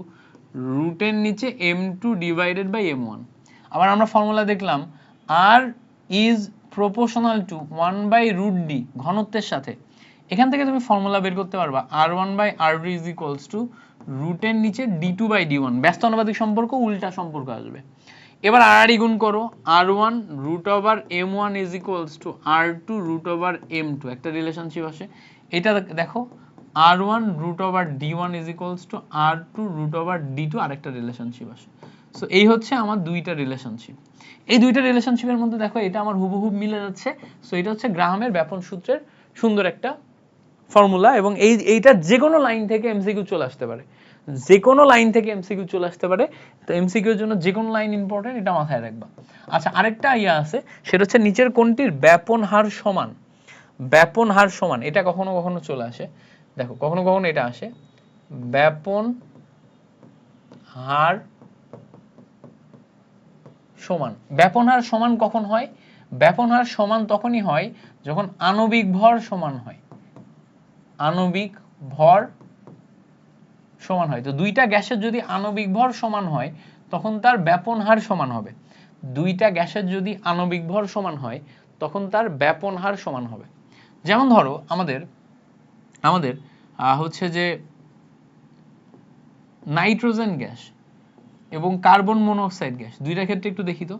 √n নিচে m2 divided by m1। আবার আমরা ফর্মুলা দেখলাম আর ইজ প্রপোর্শনাল টু 1/√d ঘনত্বের সাথে, এখান থেকে তুমি ফর্মুলা বের করতে পারবা r1/r2 ইজ ইকুয়ালস টু রুটের নিচে d2/d1, ব্যস্ত আনুপাতিক সম্পর্ক উল্টা সম্পর্ক আসবে। এবার আর গুণ করো, r1 √m1 is equals two r2 √m2, একটা রিলেশনশিপ আসে। এটা দেখো r1 √d1 is equals two r2 √d2, আরেকটা রিলেশনশিপ আসে। সো এই হচ্ছে আমার দুইটা রিলেশনশিপ। এই দুইটা রিলেশনশিপের মধ্যে দেখো এটা আমার হুবহু মিলে যাচ্ছে। সো এটা হচ্ছে গ্রাহামের ব্যাপন সূত্রের সুন্দর একটা ফর্মুলা, এবং এইটা যে কোনো লাইন থেকে এমসিকিউ চলে আসতে পারে, যে কোনো লাইন থেকে এমসিকিউ চলে আসতে পারে। তো এমসিকিউ এর জন্য যে কোনো লাইন ইম্পর্টেন্ট, এটা মাথায় রাখবা। আচ্ছা, আরেকটা ইয়া আছে, সেটা হচ্ছে নিচের কোনটির ব্যাপন হার সমান। ব্যাপন হার সমান এটা কখনো কখনো চলে আসে, দেখো কখনো কখনো এটা আসে, ব্যাপন হার সমান। ব্যাপন হার সমান কখন হয়? ব্যাপন হার সমান তখনই হয় যখন আণবিক ভর সমান হয়। আণবিক ভর সমান হয়, তো দুইটা গ্যাসের যদি আণবিক ভর সমান হয় তখন তার ব্যাপন হার সমান হবে। দুইটা গ্যাসের যদি আণবিক ভর সমান হয় তখন তার ব্যাপন হার সমান হবে। যেমন ধরো আমাদের হচ্ছে যে নাইট্রোজেন গ্যাস এবং কার্বন মনোক্সাইড গ্যাস, দুইটার ক্ষেত্রে একটু দেখি তো।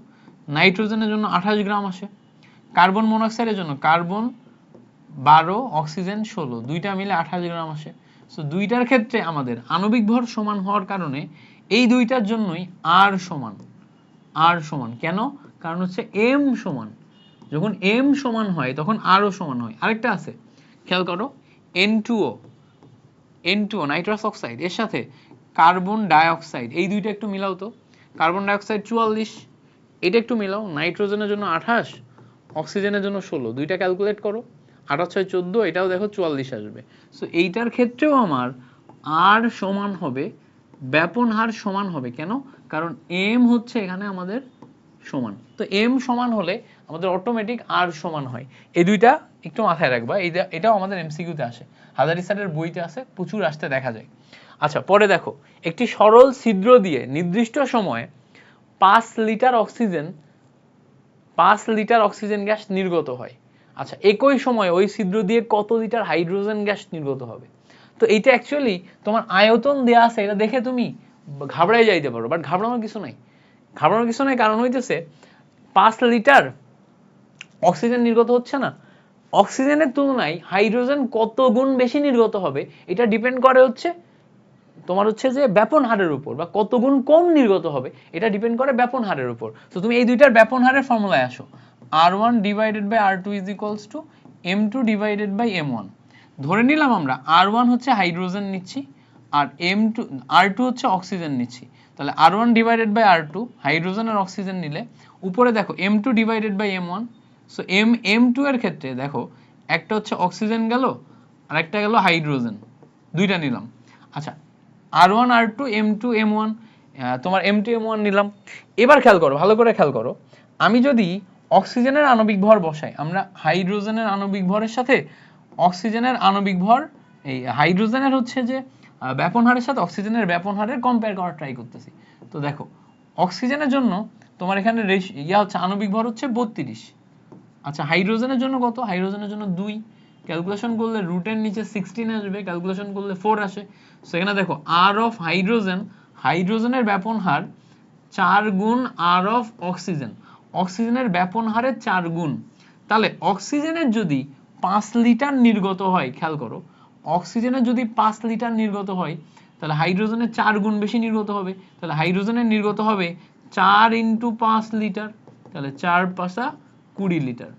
নাইট্রোজেনের জন্য 28 গ্রাম আসে, কার্বন মনোক্সাইডের জন্য কার্বন 12, অক্সিজেন 16, দুইটা মিলে 28 গ্রাম আসে। সো দুইটার ক্ষেত্রে আমাদের আণবিক ভর সমান হওয়ার কারণে এই দুইটার জন্যই আর সমান। আর সমান কেন? কারণ হচ্ছে এম সমান, যখন এম সমান হয় তখন আরও সমান হয়। আরেকটা আছে, খেয়াল করো, N2O নাইট্রাস অক্সাইড এর সাথে কার্বন ডাইঅক্সাইড, এই দুইটা একটু মিলাও তো। কার্বন ডাইঅক্সাইড 44, এটা একটু মিলাও। নাইট্রোজেনের জন্য 28, অক্সিজেনের জন্য 16, দুইটা ক্যালকুলেট করো, 28 6 14, এটাও দেখো 44 আসবে। সো এইটার ক্ষেত্রেও আমার আর সমান হবে, ব্যাপন হার সমান হবে। কেন? কারণ এম হচ্ছে এখানে আমাদের সমান। তো এম সমান হলে আমাদের অটোমেটিক আর সমান হয়। এই দুইটা একটু মাথায় রাখবা, এটাও আমাদের এমসিকিউতে আসে, হাজারি স্যারের বইতে আছে, প্রচুর আসতে দেখা যায়। আচ্ছা, পরে দেখো, একটি সরল ছিদ্র দিয়ে নির্দিষ্ট সময়ে 5 লিটার অক্সিজেন গ্যাস নির্গত হয়। আচ্ছা, একই সময়ে ওই ছিদ্র দিয়ে কত লিটার হাইড্রোজেন গ্যাস নির্গত হবে? তো এইটা অ্যাকচুয়ালি তোমার আয়তন দেয়া আছে, এটা দেখে তুমি ঘাবড়াই যাইতে পারো, বাট ঘাবড়ানোর কিছু নাই। কারণ হইতেছে 5 লিটার অক্সিজেন নির্গত হচ্ছে না, অক্সিজেনের তুলনায় হাইড্রোজেন কত গুণ বেশি নির্গত হবে এটা ডিপেন্ড করে হচ্ছে তোমার হচ্ছে যে ব্যাপন হারের উপর, বা কত গুণ কম নির্গত হবে এটা ডিপেন্ড করে ব্যাপন হারের উপর। তো তুমি এই দুইটার ব্যাপন হারের ফর্মুলায় আসো, r1 divided by r2 is equals to m2 divided by m1। ধরে নিলাম আমরা r1 হচ্ছে হাইড্রোজেন নিচ্ছি আর r2 হচ্ছে অক্সিজেন নিচ্ছি, তাহলে r1 divided by r2, hydrogen আর অক্সিজেন নিলে উপরে দেখো m2 divided by m1। So m2 এর ক্ষেত্রে দেখো একটা হচ্ছে অক্সিজেন গেল আর একটা গেল হাইড্রোজেন, দুইটা নিলাম। আচ্ছা, r1 r2 m2 m1, তোমার m2 m1 নিলাম। এবার খেয়াল করো, ভালো করে খেয়াল করো, আমি যদি অক্সিজেনের আণবিক ভর বসাই, আমরা হাইড্রোজেনের আণবিক ভরের সাথে অক্সিজেনের আণবিক ভর, এই হাইড্রোজেনের হচ্ছে যে ব্যাপন হারের সাথে অক্সিজেনের ব্যাপন হারের কম্পেয়ার করার ট্রাই করতেছি। তো দেখো অক্সিজেনের জন্য তোমার এখানে হচ্ছে আণবিক ভর হচ্ছে 32। আচ্ছা, হাইড্রোজেনের জন্য কত? হাইড্রোজেনের জন্য 2, ক্যালকুলেশন করলে রুটের নিচে 16 আসবে, ক্যালকুলেশন করলে 4 আসে। সেখানে দেখো আর অফ হাইড্রোজেনের ব্যাপন হার 4 গুণ আর অফ অক্সিজেনের ব্যাপন হারের 4 গুণ। তাহলে অক্সিজেনের যদি 5 লিটার নির্গত হয়, খেয়াল করো, অক্সিজেনের যদি 5 লিটার নির্গত হয় তাহলে হাইড্রোজেনের 4 গুণ বেশি নির্গত হবে। তাহলে হাইড্রোজেনের নির্গত হবে 4 × 5 লিটার, তাহলে 4 5 20 লিটার,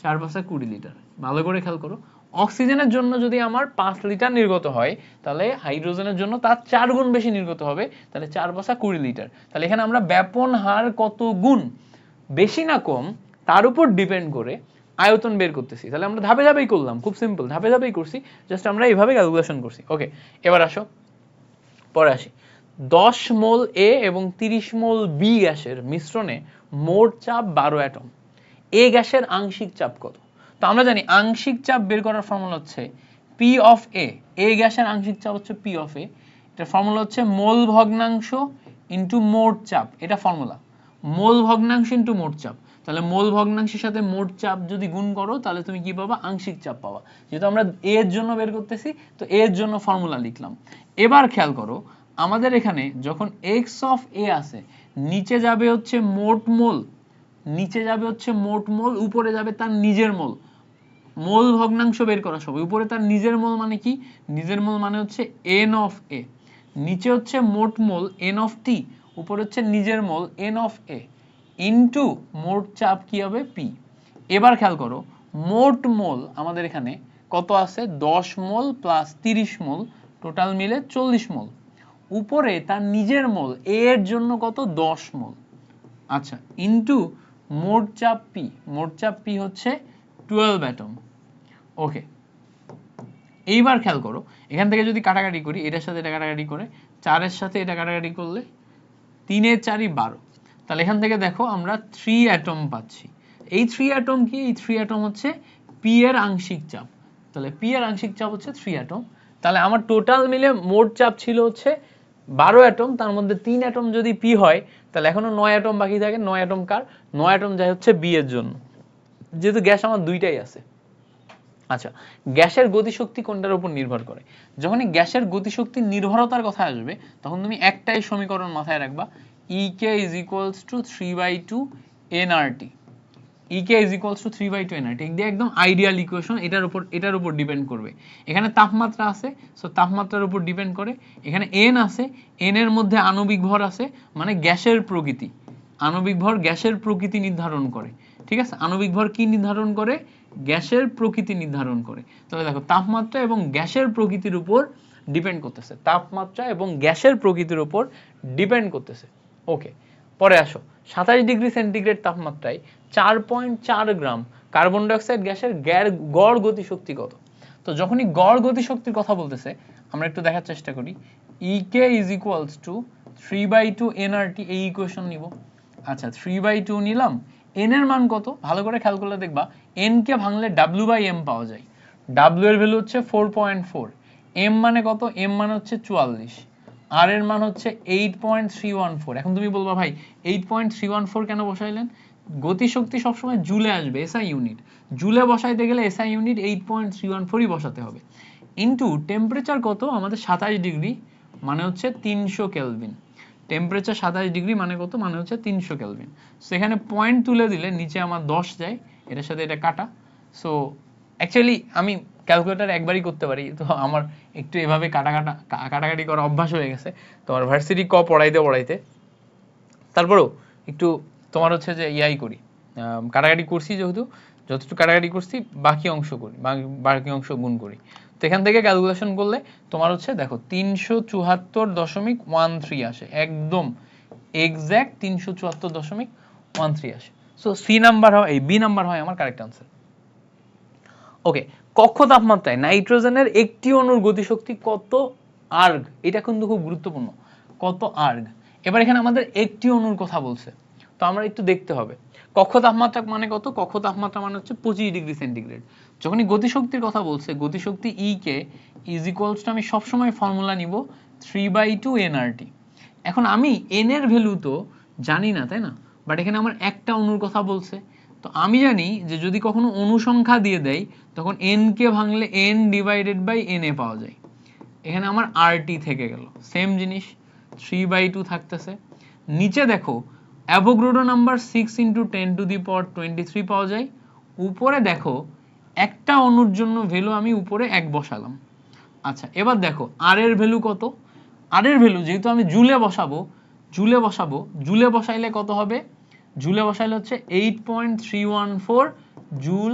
4 5 20 লিটার। ভালো করে খেয়াল করো, অক্সিজেনের জন্য যদি আমার 5 লিটার নির্গত হয় তাহলে হাইড্রোজেনের জন্য তার 4 গুণ বেশি নির্গত হবে, তাহলে 4 5 20 লিটার। তাহলে এখানে আমরা ব্যাপন হার কত গুণ বেশি না কম তার উপর ডিপেন্ড করে আয়তন বের করতেছি। তাহলে আমরা ধাপে ধাপেই করলাম, খুব সিম্পল, ধাপে ধাপেই করছি, জাস্ট আমরা এইভাবে ক্যালকুলেশন করছি। ওকে, এবার আসো পরে আসি। 10 মোল এ এবং 30 মোল বি গ্যাসের মিশ্রণে মোট চাপ 12 অ্যাটম। এ গ্যাসের আংশিক চাপ কত? তো আমরা জানি আংশিক চাপ বের করার ফর্মুলা হচ্ছে পি অফ এ। এ গ্যাসের আংশিক চাপ হচ্ছে পি অফ এ, এটার ফর্মুলা হচ্ছে মোল ভগ্নাংশ ইন্টু মোট চাপ, এটা ফর্মুলা, মোল ভগ্নাংশ ইন্টু মোট চাপ। তাহলে মোল ভগ্নাংশের সাথে মোট চাপ যদি গুণ করো তাহলে তুমি কি পাবা, আংশিক চাপ পাবা। যেহেতু আমরা এ এর জন্য বের করতেছি তো এ এর জন্য ফর্মুলা লিখলাম। এবার খেয়াল করো আমাদের এখানে যখন এক্স অফ এ আছে নিচে যাবে হচ্ছে মোট মোল, নিচে যাবে হচ্ছে মোট মোল, উপরে যাবে তার নিজের মোল। মোল ভগ্নাংশ বের করা সবাই, উপরে তার নিজের মোল মানে কি, নিজের মোল মানে হচ্ছে এন অফ এ, নিচে হচ্ছে মোট মোল এন অফ টি, উপরে হচ্ছে নিজের মোল এন অফ এ, ইনটু মোট চাপ কি হবে পি। এবার খেয়াল করো মোট মোল আমাদের এখানে কত আছে, 10 মোল প্লাস 30 মোল, টোটাল মিলে 40 মোল, উপরে তার নিজের মোল এ এর জন্য কত 10 মোল। আচ্ছা, ইনটু মোট চাপ পি, মোট চাপ পি হচ্ছে 12 অ্যাটম। ওকে, এইবার খেয়াল করো এখান থেকে যদি কাটাকাটি করি, এটার সাথে এটা কাটাকাটি করে 4 এর সাথে এটা কাটাকাটি করলে 3 এর 4 12, তাহলে এখান থেকে দেখো আমরা 3 অ্যাটম পাচ্ছি। এই 3 অ্যাটম কি, এই 3 অ্যাটম হচ্ছে পি এর আংশিক চাপ, তাহলে পি এর আংশিক চাপ হচ্ছে 3 অ্যাটম। তাহলে আমার টোটাল মিলে মোট চাপ ছিল হচ্ছে 12 অ্যাটম, তার মধ্যে 3 অ্যাটম যদি পি হয় তাহলে এখনো 9 অ্যাটম বাকি থাকে। 9 অ্যাটম কার, 9 অ্যাটম যায় হচ্ছে বি এর জন্য, যেহেতু গ্যাস আমার দুইটাই আছে। আচ্ছা, গ্যাসের গতিশক্তি কোনটার উপর নির্ভর করে, যখনই গ্যাসের গতিশক্তি নির্ভরতার কথা আসবে তখন তুমি একটাই সমীকরণ মাথায় রাখবা, EK is equals to 3/2 nRT, EK is equals to 3/2 nRT, একদম আইডিয়াল ইকুয়েশন, এটার উপর ডিপেন্ড করবে। এখানে তাপমাত্রা আছে, সো তাপমাত্রার উপর ডিপেন্ড করে। এখানে n আছে, n এর মধ্যে আণবিক ভর আছে, মানে গ্যাসের প্রকৃতি, আণবিক ভর গ্যাসের প্রকৃতি নির্ধারণ করে। ঠিক আছে, আণবিক ভর কি নির্ধারণ করে, গ্যাসের প্রকৃতি নির্ধারণ করে। তবে দেখো তাপমাত্রা এবং গ্যাসের প্রকৃতির উপর ডিপেন্ড করতেছে, তাপমাত্রা এবং গ্যাসের প্রকৃতির উপর ডিপেন্ড করতেছে। ওকে, পরে আসো 27 ডিগ্রি সেন্টিগ্রেড তাপমাত্রায় 4.4 গ্রাম কার্বন ডাইঅক্সাইড গ্যাসের গড় গতিশক্তি কত। তো যখনই গড় গতিশক্তির কথা বলতেছে আমরা একটু দেখার চেষ্টা করি, EK is equals to 3/2 nRT, এই ইকুয়েশন নিব। আচ্ছা, 3/2 নিলাম, n এর মান কত ভালো করে খেয়াল করলে দেখবা n কে ভাঙলে w/m পাওয়া যায়, w এর ভ্যালু হচ্ছে 4.4, m মানে কত, m মানে হচ্ছে 44, r এর মান হচ্ছে 8.314। এখন তুমি বলবা ভাই 8.314 কেন বসাইলেন, গতিশক্তি সবসময় জুলে আসবে, এসআই ইউনিট, জুলে বসাইতে গেলে এসআই ইউনিট 8.314ই বসাতে হবে, ইনটু টেম্পারেচার কত আমাদের 27 ডিগ্রি মানে হচ্ছে 300 কেলভিন, টেম্পারেচার 27 ডিগ্রি মানে কত, মানে হচ্ছে 300 কেলভিন। সো এখানে পয়েন্ট তুলে দিলে নিচে আমার 10 যায়, এটার সাথে এটা কাটা। সো অ্যাকচুয়ালি আমি ক্যালকুলেটর একবারই করতে পারি, তো আমার একটু এভাবে কাটাকাটি করা অভ্যাস হয়ে গেছে তোমার ভার্সিটি পড়াইতে, তারপরেও একটু তোমার হচ্ছে যে ইয়াই করি, কাটাকাটি করছি, যেহেতু যতটুকু কাটাকাটি করছি বাকি অংশ করি, বাকি অংশ গুণ করি। তো এখান থেকে ক্যালকুলেশন করলে তোমার হচ্ছে দেখো 374.13 আসে, একদম এক্স্যাক্ট 374.13 আসে। সো সি নাম্বার হয়, এই বি নাম্বার হয় আমার কারেক্ট আনসার। ওকে, কক্ষ তাপমাত্রায় নাইট্রোজেনের একটি অণুর গতিশক্তি কত আর্গ, এটা কিন্তু খুব গুরুত্বপূর্ণ, কত আর্গ। এবার এখানে আমাদের একটি অণুর কথা বলছে, তো আমরা একটু দেখতে হবে কক্ষ তাপমাত্রা মানে কত, কক্ষ তাপমাত্রা মানে হচ্ছে 25 ডিগ্রি সেন্টিগ্রেড। যখনই গতিশক্তির কথা বলছে, গতিশক্তি E K is equals two, আমি সবসময় ফর্মুলা নিব 3/2 nRT। এখন আমি n এর ভ্যালু তো জানি না, তাই না, বাট এখানে আমার একটা অণুর কথা বলছে, তো আমি জানি যে যদি কখনো অনুসংখ্যা দিয়ে দেয় তখন n কে ভাঙলে n ডিভাইডেড বাই na পাওয়া যায়, এখানে আমার RT থেকে গেল, সেম জিনিস 3/2 থাকতেছে। নিচে দেখো অ্যাভোগাড্রো নাম্বার 6 × 10⁻23 পাওয়া যায়, উপরে দেখো একটা অণুর জন্য ভ্যালু আমি উপরে 1 বসালাম। আচ্ছা, এবার দেখো আর এর ভ্যালু কত, আর এর ভ্যালু যেহেতু আমি জুলে বসাবো, জুলে বসাইলে কত হবে, জুলে বসাইলে হচ্ছে 8.314 জুল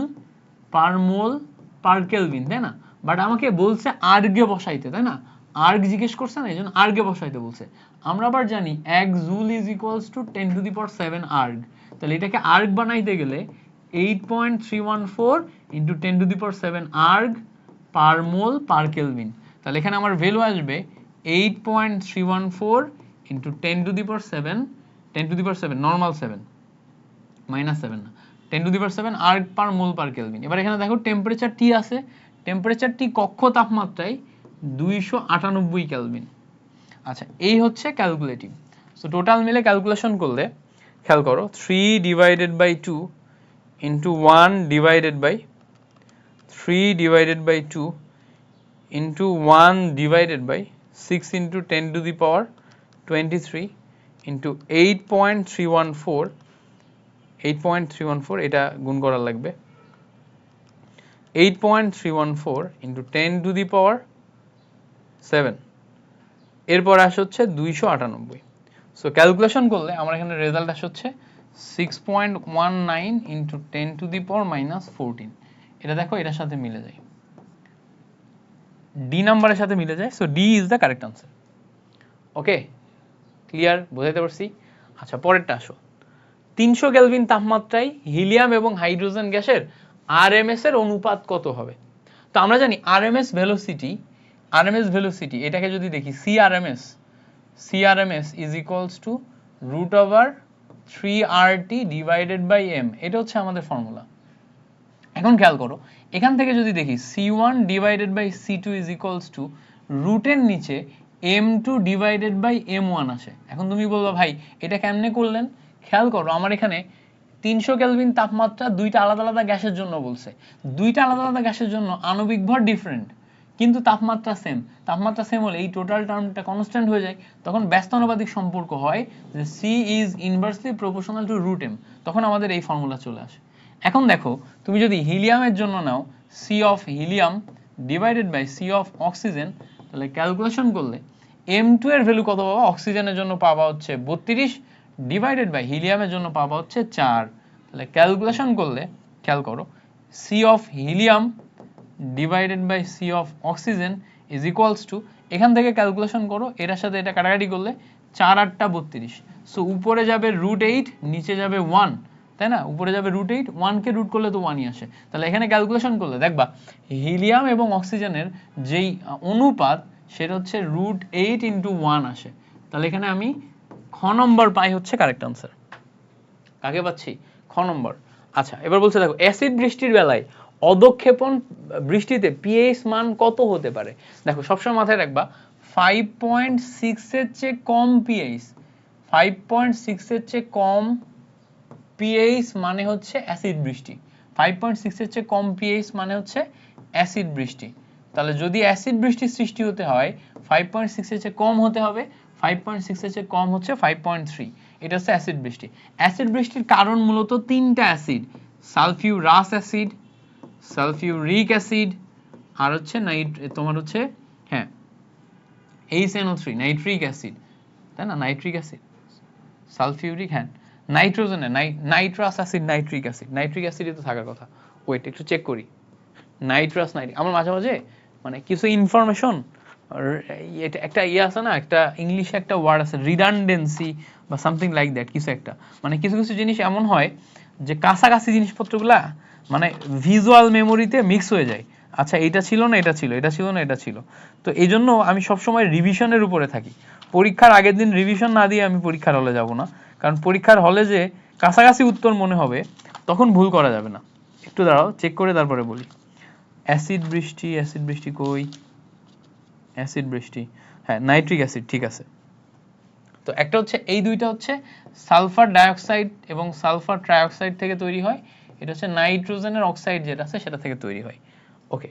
পার মোল পার কেলভিন, তাই না, বাট আমাকে বলছে আর্গে বসাইতে, তাই না, আর্গ জিজ্ঞেস করছে না, এই জন্য আর্গে বসাইতে বলছে। আমরা আবার জানি 1 joule is equals two 10⁻7 erg, তাহলে এটাকে আর্গ বানাইতে গেলে 8.314 × 10⁻7 আর্গ পার মোল পার কেলভিন, তাহলে এখানে আমার ভ্যালু আসবে 8.314 × 10⁻7 নর্মাল 7 মাইনাস 7 না, 10⁻7 আর্গ পার মোল পার কেলভিন। এবার এখানে দেখো টেম্পারেচার টি আছে, টেম্পারেচার টি কক্ষ তাপমাত্রায় 298 কেলভিন। আচ্ছা, এই হচ্ছে ক্যালকুলেটিভ। সো টোটাল মিলে ক্যালকুলেশন করলে খেয়াল করো 3 divided by 2 into 1 divided by 3 divided by 2 into 1 divided by 6 into 10 to the power 23 into 8.314 এটা গুণ করা লাগবে 8.314 ইন্টু 10 টু দি পাওয়ার 7 এরপর আসে হচ্ছে 298 সো ক্যালকুলেশন করলে আমার এখানে রেজাল্ট আসে হচ্ছে 6.19 into 10 to the power minus 14 এটা দেখো এটার সাথে মিলে যায় ডি নাম্বারের সাথে মিলে যায় so D is the correct answer okay clear বোঝাতে পারছি আচ্ছা পরেরটা আসো 300 কেলভিন তাপমাত্রায় হিলিয়াম এবং হাইড্রোজেন গ্যাসের আরএমএস এর অনুপাত কত হবে তো আমরা জানি আরএমএস ভেলোসিটি এটাকে যদি দেখি CRMS is equals to root over 3RT divided by M এটা হচ্ছে আমাদের ফর্মুলা এখন খেয়াল করো এখান থেকে যদি দেখি C1 divided by C2 is equals to রুটের নিচে M2 ডিভাইডেড বাই M1 আসে এখন তুমি বলবা ভাই এটা কেমনে করলেন খেয়াল করো আমার এখানে 300 কেলভিন তাপমাত্রা দুইটা আলাদা আলাদা গ্যাসের জন্য বলছে দুইটা আলাদা আলাদা গ্যাসের জন্য আণবিক ভর ডিফারেন্ট কিন্তু তাপমাত্রা সেম হলে এই টোটাল টার্মটা কনস্ট্যান্ট হয়ে যায় তখন ব্যস্তানুপাতিক সম্পর্ক হয় যে C is inversely proportional to root M তখন আমাদের এই ফর্মুলা চলে আসে এখন দেখো তুমি যদি হিলিয়ামের জন্য নাও C of helium divided by C of oxygen তাহলে ক্যালকুলেশন করলে M2 এর ভ্যালু কত পাবা অক্সিজেনের জন্য পাবা হচ্ছে 32 ডিভাইডেড বাই হিলিয়ামের জন্য পাবা হচ্ছে 4 তাহলে ক্যালকুলেশন করলে খেয়াল করো C of helium divided by C of oxygen is equals to এখান থেকে ক্যালকুলেশন করো এটার সাথে এটা কাটাকাটি করলে 4 8 32 সো উপরে যাবে √8 নিচে যাবে 1 তাই না উপরে যাবে √8 1 কে রুট করলে তো 1ই আসে তাহলে এখানে ক্যালকুলেশন করলে দেখবা হিলিয়াম এবং অক্সিজেনের যেই অনুপাত সেটা হচ্ছে √8 ইনটু 1 আসে তাহলে এখানে আমি খ নম্বর পাই হচ্ছে কারেক্ট আনসার কাকে পাচ্ছি খ নম্বর আচ্ছা এবার বলছে দেখো অ্যাসিড বৃষ্টির বেলায় অধঃক্ষেপণ বৃষ্টিতে পিএইচ মান কত হতে পারে দেখো সবসময় মাথায় রাখবা 5.6 এর চেয়ে কম পিএইচ 5.6 এর চেয়ে কম পিএইচ মানে হচ্ছে অ্যাসিড বৃষ্টি 5.6 এর চেয়ে কম পিএইচ মানে হচ্ছে অ্যাসিড বৃষ্টি তাহলে যদি অ্যাসিড বৃষ্টির সৃষ্টি হতে হয় 5.6 এর চেয়ে কম হতে হবে 5.6 এর চেয়ে কম হচ্ছে 5.3 এটা হচ্ছে অ্যাসিড বৃষ্টি অ্যাসিড বৃষ্টির কারণ মূলত তিনটা acid sulphurous acid sulphuric acid আর হচ্ছে তোমার হচ্ছে হ্যাঁ HNO3 নাইট্রিক অ্যাসিড তাই না নাইট্রিক অ্যাসিড সালফিউরিক হ্যাঁ নাইট্রোজেনে নাইট্রাস অ্যাসিড নাইট্রিক অ্যাসিডই তো থাকার কথা ওয়েট একটু চেক করি নাইট্রাস নাইট্রিক আমার মাঝে মাঝে মানে কিছু ইনফরমেশন এটা একটা ইয়ে আছে না একটা ইংলিশে একটা ওয়ার্ড আছে রিডান্ডেন্সি বা সামথিং লাইক দ্যাট কিছু একটা মানে কিছু কিছু জিনিস এমন হয় যে কাছাকাছি জিনিসপত্রগুলা মানে ভিজুয়াল মেমোরিতে মিক্স হয়ে যায় আচ্ছা এটা ছিল না এটা ছিল এটা ছিল না এটা ছিল তো এই জন্য আমি সবসময় রিভিশনের উপরে থাকি পরীক্ষার আগের দিন রিভিশন না দিয়ে আমি পরীক্ষার হলে যাব না কারণ পরীক্ষার হলে যে কাছাকাছি উত্তর মনে হবে তখন ভুল করা যাবে না একটু দাঁড়াও চেক করে তারপরে বলি অ্যাসিড বৃষ্টি কই অ্যাসিড বৃষ্টি হ্যাঁ নাইট্রিক অ্যাসিড ঠিক আছে তো একটা হচ্ছে এই দুইটা হচ্ছে সালফার ডাইঅক্সাইড এবং সালফার ট্রাইঅক্সাইড থেকে তৈরি হয় এটা হচ্ছে নাইট্রোজেনের অক্সাইড যেটা আছে সেটা থেকে তৈরি হয় ওকে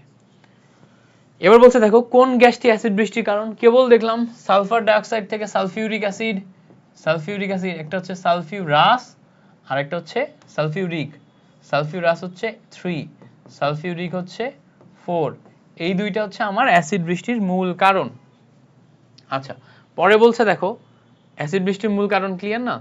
এবার বলছে দেখো কোন গ্যাসটি অ্যাসিড বৃষ্টির কারণ কেবল দেখলাম সালফার ডাইঅক্সাইড থেকে সালফিউরিক অ্যাসিড একটা হচ্ছে সালফিউরাস আর একটা হচ্ছে সালফিউরাস হচ্ছে 3 সালফিউরিক হচ্ছে 4 এই দুইটা হচ্ছে আমার অ্যাসিড বৃষ্টির মূল কারণ আচ্ছা পরে বলছে দেখো অ্যাসিড বৃষ্টির মূল কারণ ক্লিয়ার না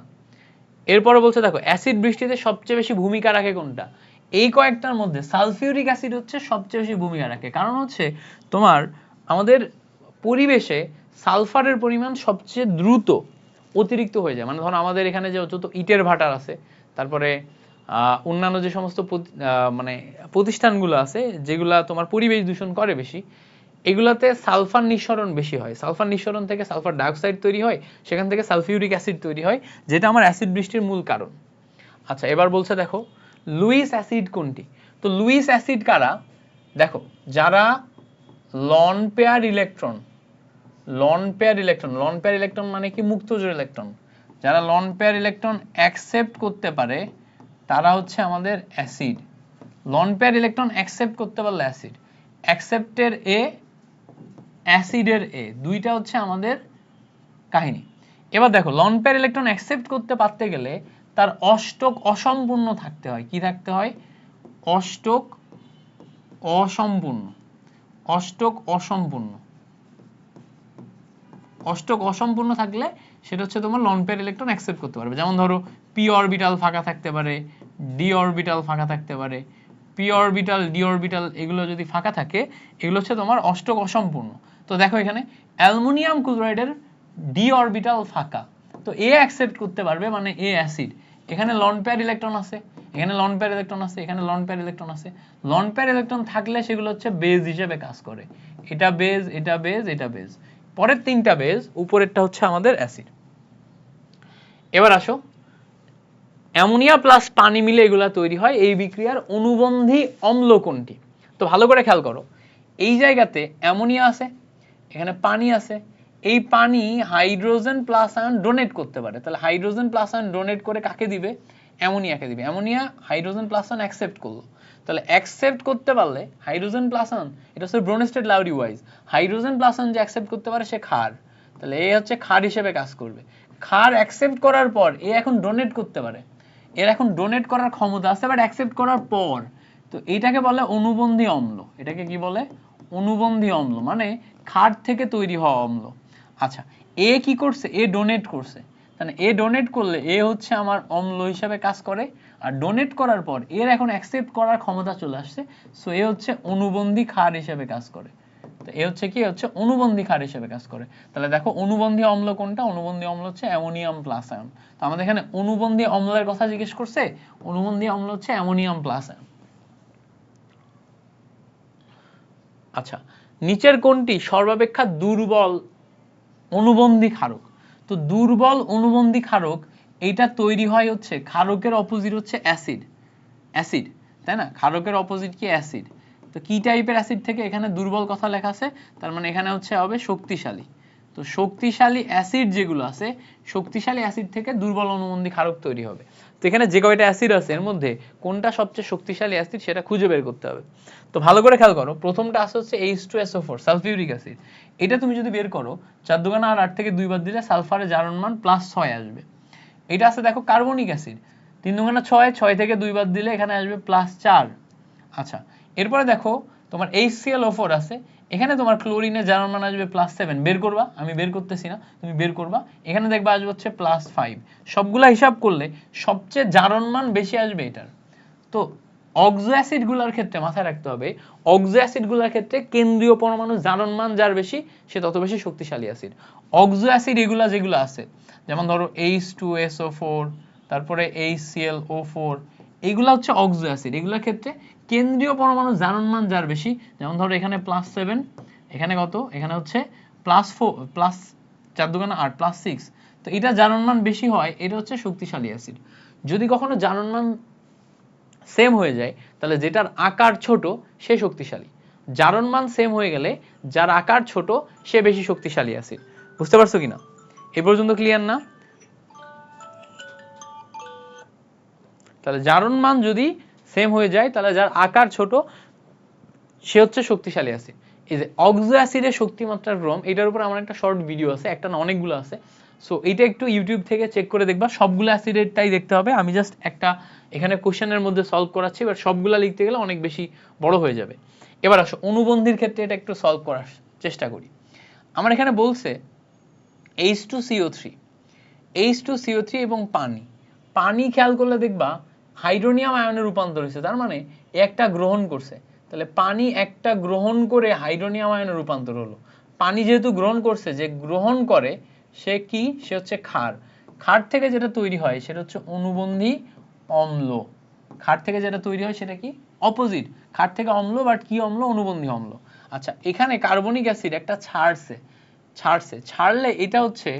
এরপরে বলছে দেখো অ্যাসিড বৃষ্টিতে সবচেয়ে বেশি ভূমিকা রাখে কোনটা এই কয়েকটার মধ্যে সালফিউরিক অ্যাসিড হচ্ছে সবচেয়ে বেশি ভূমিকা রাখে কারণ হচ্ছে তোমার আমাদের পরিবেশে সালফারের পরিমাণ সবচেয়ে দ্রুত অতিরিক্ত হয়ে যায় মানে ধরো আমাদের এখানে যে যত ইটের ভাটার আছে তারপরে অন্যান্য যে সমস্ত মানে প্রতিষ্ঠানগুলো আছে যেগুলা তোমার পরিবেশ দূষণ করে বেশি এগুলাতে সালফার নিঃসরণ বেশি হয় সালফার নিঃসরণ থেকে সালফার ডাইঅক্সাইড তৈরি হয় সেখান থেকে সালফিউরিক অ্যাসিড তৈরি হয় যেটা আমার অ্যাসিড বৃষ্টির মূল কারণ আচ্ছা এবার বলছে দেখো লুইস অ্যাসিড কোনটি তো লুইস অ্যাসিড কারা দেখো যারা লন পেয়ার ইলেকট্রন মানে কি মুক্ত জোড় ইলেকট্রন যারা লন পেয়ার ইলেকট্রন অ্যাকসেপ্ট করতে পারে তারা হচ্ছে আমাদের acid. Loan pair electron accept করতে পারলে অ্যাসিড, অ্যাকসেপ্টের এ অ্যাসিডের এ, দুইটা হচ্ছে আমাদের কাহিনী। এবার দেখো লন পেয়ার ইলেকট্রন অ্যাকসেপ্ট করতে পারতে গেলে তার অষ্টক অসম্পূর্ণ থাকতে হয়। কি থাকতে হয়? অষ্টক অসম্পূর্ণ। অষ্টক অসম্পূর্ণ, অষ্টক অসম্পূর্ণ থাকলে সেটা হচ্ছে তোমার লন পেয়ার ইলেকট্রন অ্যাকসেপ্ট করতে পারবে। যেমন ধরো পি অরবিটাল ফাঁকা থাকতে পারে, ডি অরবিটাল ফাঁকা থাকতে পারে, পি অরবিটাল ডি অরবিটাল এগুলো যদি ফাঁকা থাকে এগুলো হচ্ছে তোমার অষ্টক অসম্পূর্ণ। তো দেখো এখানে অ্যালুমিনিয়াম ক্লোরাইডের ডি অরবিটাল ফাঁকা, তো এ অ্যাকসেপ্ট করতে পারবে মানে এ অ্যাসিড। এখানে লন পেয়ার ইলেকট্রন আছে, এখানে লন পেয়ার ইলেকট্রন আছে, এখানে লন পেয়ার ইলেকট্রন আছে। লন পেয়ার ইলেকট্রন থাকলে সেগুলো হচ্ছে বেজ হিসেবে কাজ করে। এটা বেজ, এটা বেজ, এটা বেজ। পরের তিনটা বেজ, উপরেরটা হচ্ছে আমাদের অ্যাসিড। এবার আসো অ্যামোনিয়া প্লাস পানি মিলে এগুলা তৈরি হয়। এই বিক্রিয়ার অনুবন্ধী অম্ল কোনটি? তো ভালো করে খেয়াল করো, এই জায়গাতে অ্যামোনিয়া আছে, এখানে পানি আছে, এই পানি হাইড্রোজেন প্লাস আয়ন ডোনেট করতে পারে। তাহলে হাইড্রোজেন প্লাস আয়ন ডোনেট করে কাকে দিবে? অ্যামোনিয়াকে দিবে। Ammonia hydrogen plus ion accept করলো, তাহলে অ্যাকসেপ্ট করতে পারলে হাইড্রোজেন প্লাস আয়ন, এটা হচ্ছে ব্রোনেস্টেড লাউরি ওয়াইজ, হাইড্রোজেন প্লাস আয়ন যে অ্যাকসেপ্ট করতে পারে সে ক্ষার, তাহলে এ হচ্ছে ক্ষার হিসেবে কাজ করবে। ক্ষার অ্যাকসেপ্ট করার পর এ এখন ডোনেট করতে পারে, এর এখন ডোনেট করার ক্ষমতা আছে, বাট অ্যাকসেপ্ট করার পর, তো এটাকে বলে অনুবন্ধী অম্ল। এটাকে কি বলে? অনুবন্ধী অম্ল, মানে ক্ষার থেকে তৈরি হওয়া অম্ল। আচ্ছা, এ কি করছে? এ ডোনেট করছে, তাহলে এ ডোনেট করলে এ হচ্ছে আমার অম্ল হিসাবে কাজ করে, আর ডোনেট করার পর এর এখন অ্যাকসেপ্ট করার ক্ষমতা চলে আসছে, সো এ হচ্ছে অনুবন্ধী ক্ষার হিসেবে কাজ করে। তো এ হচ্ছে কি? হচ্ছে অনুবন্ধী ক্ষার হিসেবে কাজ করে। তাহলে দেখো অনুবন্ধী অম্ল কোনটা? অনুবন্ধী অম্ল হচ্ছে অ্যামোনিয়াম প্লাস আয়ন। তো আমাদের এখানে অনুবন্ধী অম্লের কথা জিজ্ঞেস করছে, অনুবন্ধী অম্ল হচ্ছে অ্যামোনিয়াম প্লাস আয়ন। আচ্ছা, নিচের কোনটি সর্বাপেক্ষা দুর্বল অনুবন্ধী ক্ষারক? তো দুর্বল অনুবন্ধী ক্ষারক এইটা তৈরি হয় হচ্ছে, ক্ষারকের অপোজিট হচ্ছে অ্যাসিড। অ্যাসিড, তাই না? ক্ষারকের অপোজিট কি? অ্যাসিড। তো কি টাইপের অ্যাসিড থেকে? এখানে দুর্বল কথা লেখা আছে, তার মানে এখানে হচ্ছে হবে শক্তিশালী। তো শক্তিশালী অ্যাসিড যেগুলো আছে, শক্তিশালী অ্যাসিড থেকে দুর্বল অনুবন্ধী ক্ষারক তৈরি হবে। তো এখানে যে কয়টা অ্যাসিড আছে এর মধ্যে কোনটা সবচেয়ে শক্তিশালী অ্যাসিড সেটা খুঁজে বের করতে হবে। তো ভালো করে খেয়াল করো, প্রথমটা আছে হচ্ছে H2SO4 সালফিউরিক অ্যাসিড। এটা তুমি যদি বের করো 4 দুগুণে 8 থেকে 2 বাদ দিলে সালফারের জারণ মান +6 আসবে। এটা আছে দেখো কার্বনিক অ্যাসিড, 3 দুগুণে 6, 6 থেকে 2 বাদ দিলে এখানে আসবে +4। আচ্ছা, এরপরে দেখো তোমার HClO4 আছে, এখানে তোমার ক্লোরিনের জারণ মান আসবে +7। বের করবা, আমি বের করতেছি না, তুমি বের করবা। এখানে দেখবা আসবে হচ্ছে +5। সবগুলা হিসাব করলে সবচেয়ে জারণ মান বেশি আসবে এটার। তো অক্সো অ্যাসিড গুলার ক্ষেত্রে মাথায় রাখতে হবে, অক্সো অ্যাসিড গুলার ক্ষেত্রে কেন্দ্রীয় পরমাণু জারণ মান যার বেশি সে তত বেশি শক্তিশালী অ্যাসিড। অক্সো অ্যাসিড এগুলা যেগুলো আছে, যেমন ধরো H2SO4, তারপরে HClO4, এগুলা হচ্ছে অক্সো অ্যাসিড। এগুলোর ক্ষেত্রে কেন্দ্রীয় পরমাণু জারণ মান যার বেশি, যেমন ধরো এখানে +7, এখানে কত? এখানে হচ্ছে +4, +4 দুগুণে 8, +6। তো এটা জারণ মান বেশি হয়, এটা হচ্ছে শক্তিশালী অ্যাসিড। যদি কখনো জারণ মান সেম হয়ে যায় তাহলে যেটার আকার ছোট সে শক্তিশালী। জারণ মান সেম হয়ে গেলে যার আকার ছোট সে বেশি শক্তিশালী অ্যাসিড। বুঝতে পারছো কিনা? এই পর্যন্ত ক্লিয়ার না? তাহলে জারণ মান যদি সেম হয়ে যায় তাহলে যার আকার ছোট সে হচ্ছে শক্তিশালী অ্যাসিড। এই যে অক্সো অ্যাসিডের শক্তিমাত্রার ক্রম, এটার উপর আমার একটা শর্ট ভিডিও আছে, একটা না অনেকগুলো আছে। সো এটা একটু ইউটিউব থেকে চেক করে দেখবা, সবগুলো অ্যাসিডেরটাই দেখতে হবে। আমি জাস্ট একটা এখানে কোশ্চেনের মধ্যে সলভ করাচ্ছি, বাট সবগুলা লিখতে গেলে অনেক বেশি বড় হয়ে যাবে। এবার আসো অনুবন্ধীর ক্ষেত্রে এটা একটু সলভ করার চেষ্টা করি। আমার এখানে বলছে H2CO3, H2CO3 এবং পানি। পানি খেয়াল করলে দেখবা হাইড্রোনিয়াম আয়নে রূপান্তর হয়েছে, তার মানে একটা গ্রহণ করছে। তাহলে পানি একটা গ্রহণ করে হাইড্রোনিয়াম আয়নে রূপান্তর হলো। পানি যেহেতু গ্রহণ করছে, যে গ্রহণ করে সে কি? সে হচ্ছে ক্ষার। ক্ষার থেকে যেটা তৈরি হয় সেটা হচ্ছে অনুবন্ধী অম্ল। ক্ষার থেকে যেটা তৈরি হয় সেটা কি? অপোজিট। ক্ষার থেকে অম্ল, বাট কি অম্ল? অনুবন্ধী অম্ল। আচ্ছা, এখানে কার্বনিক অ্যাসিড একটা ছাড়লে এটা হচ্ছে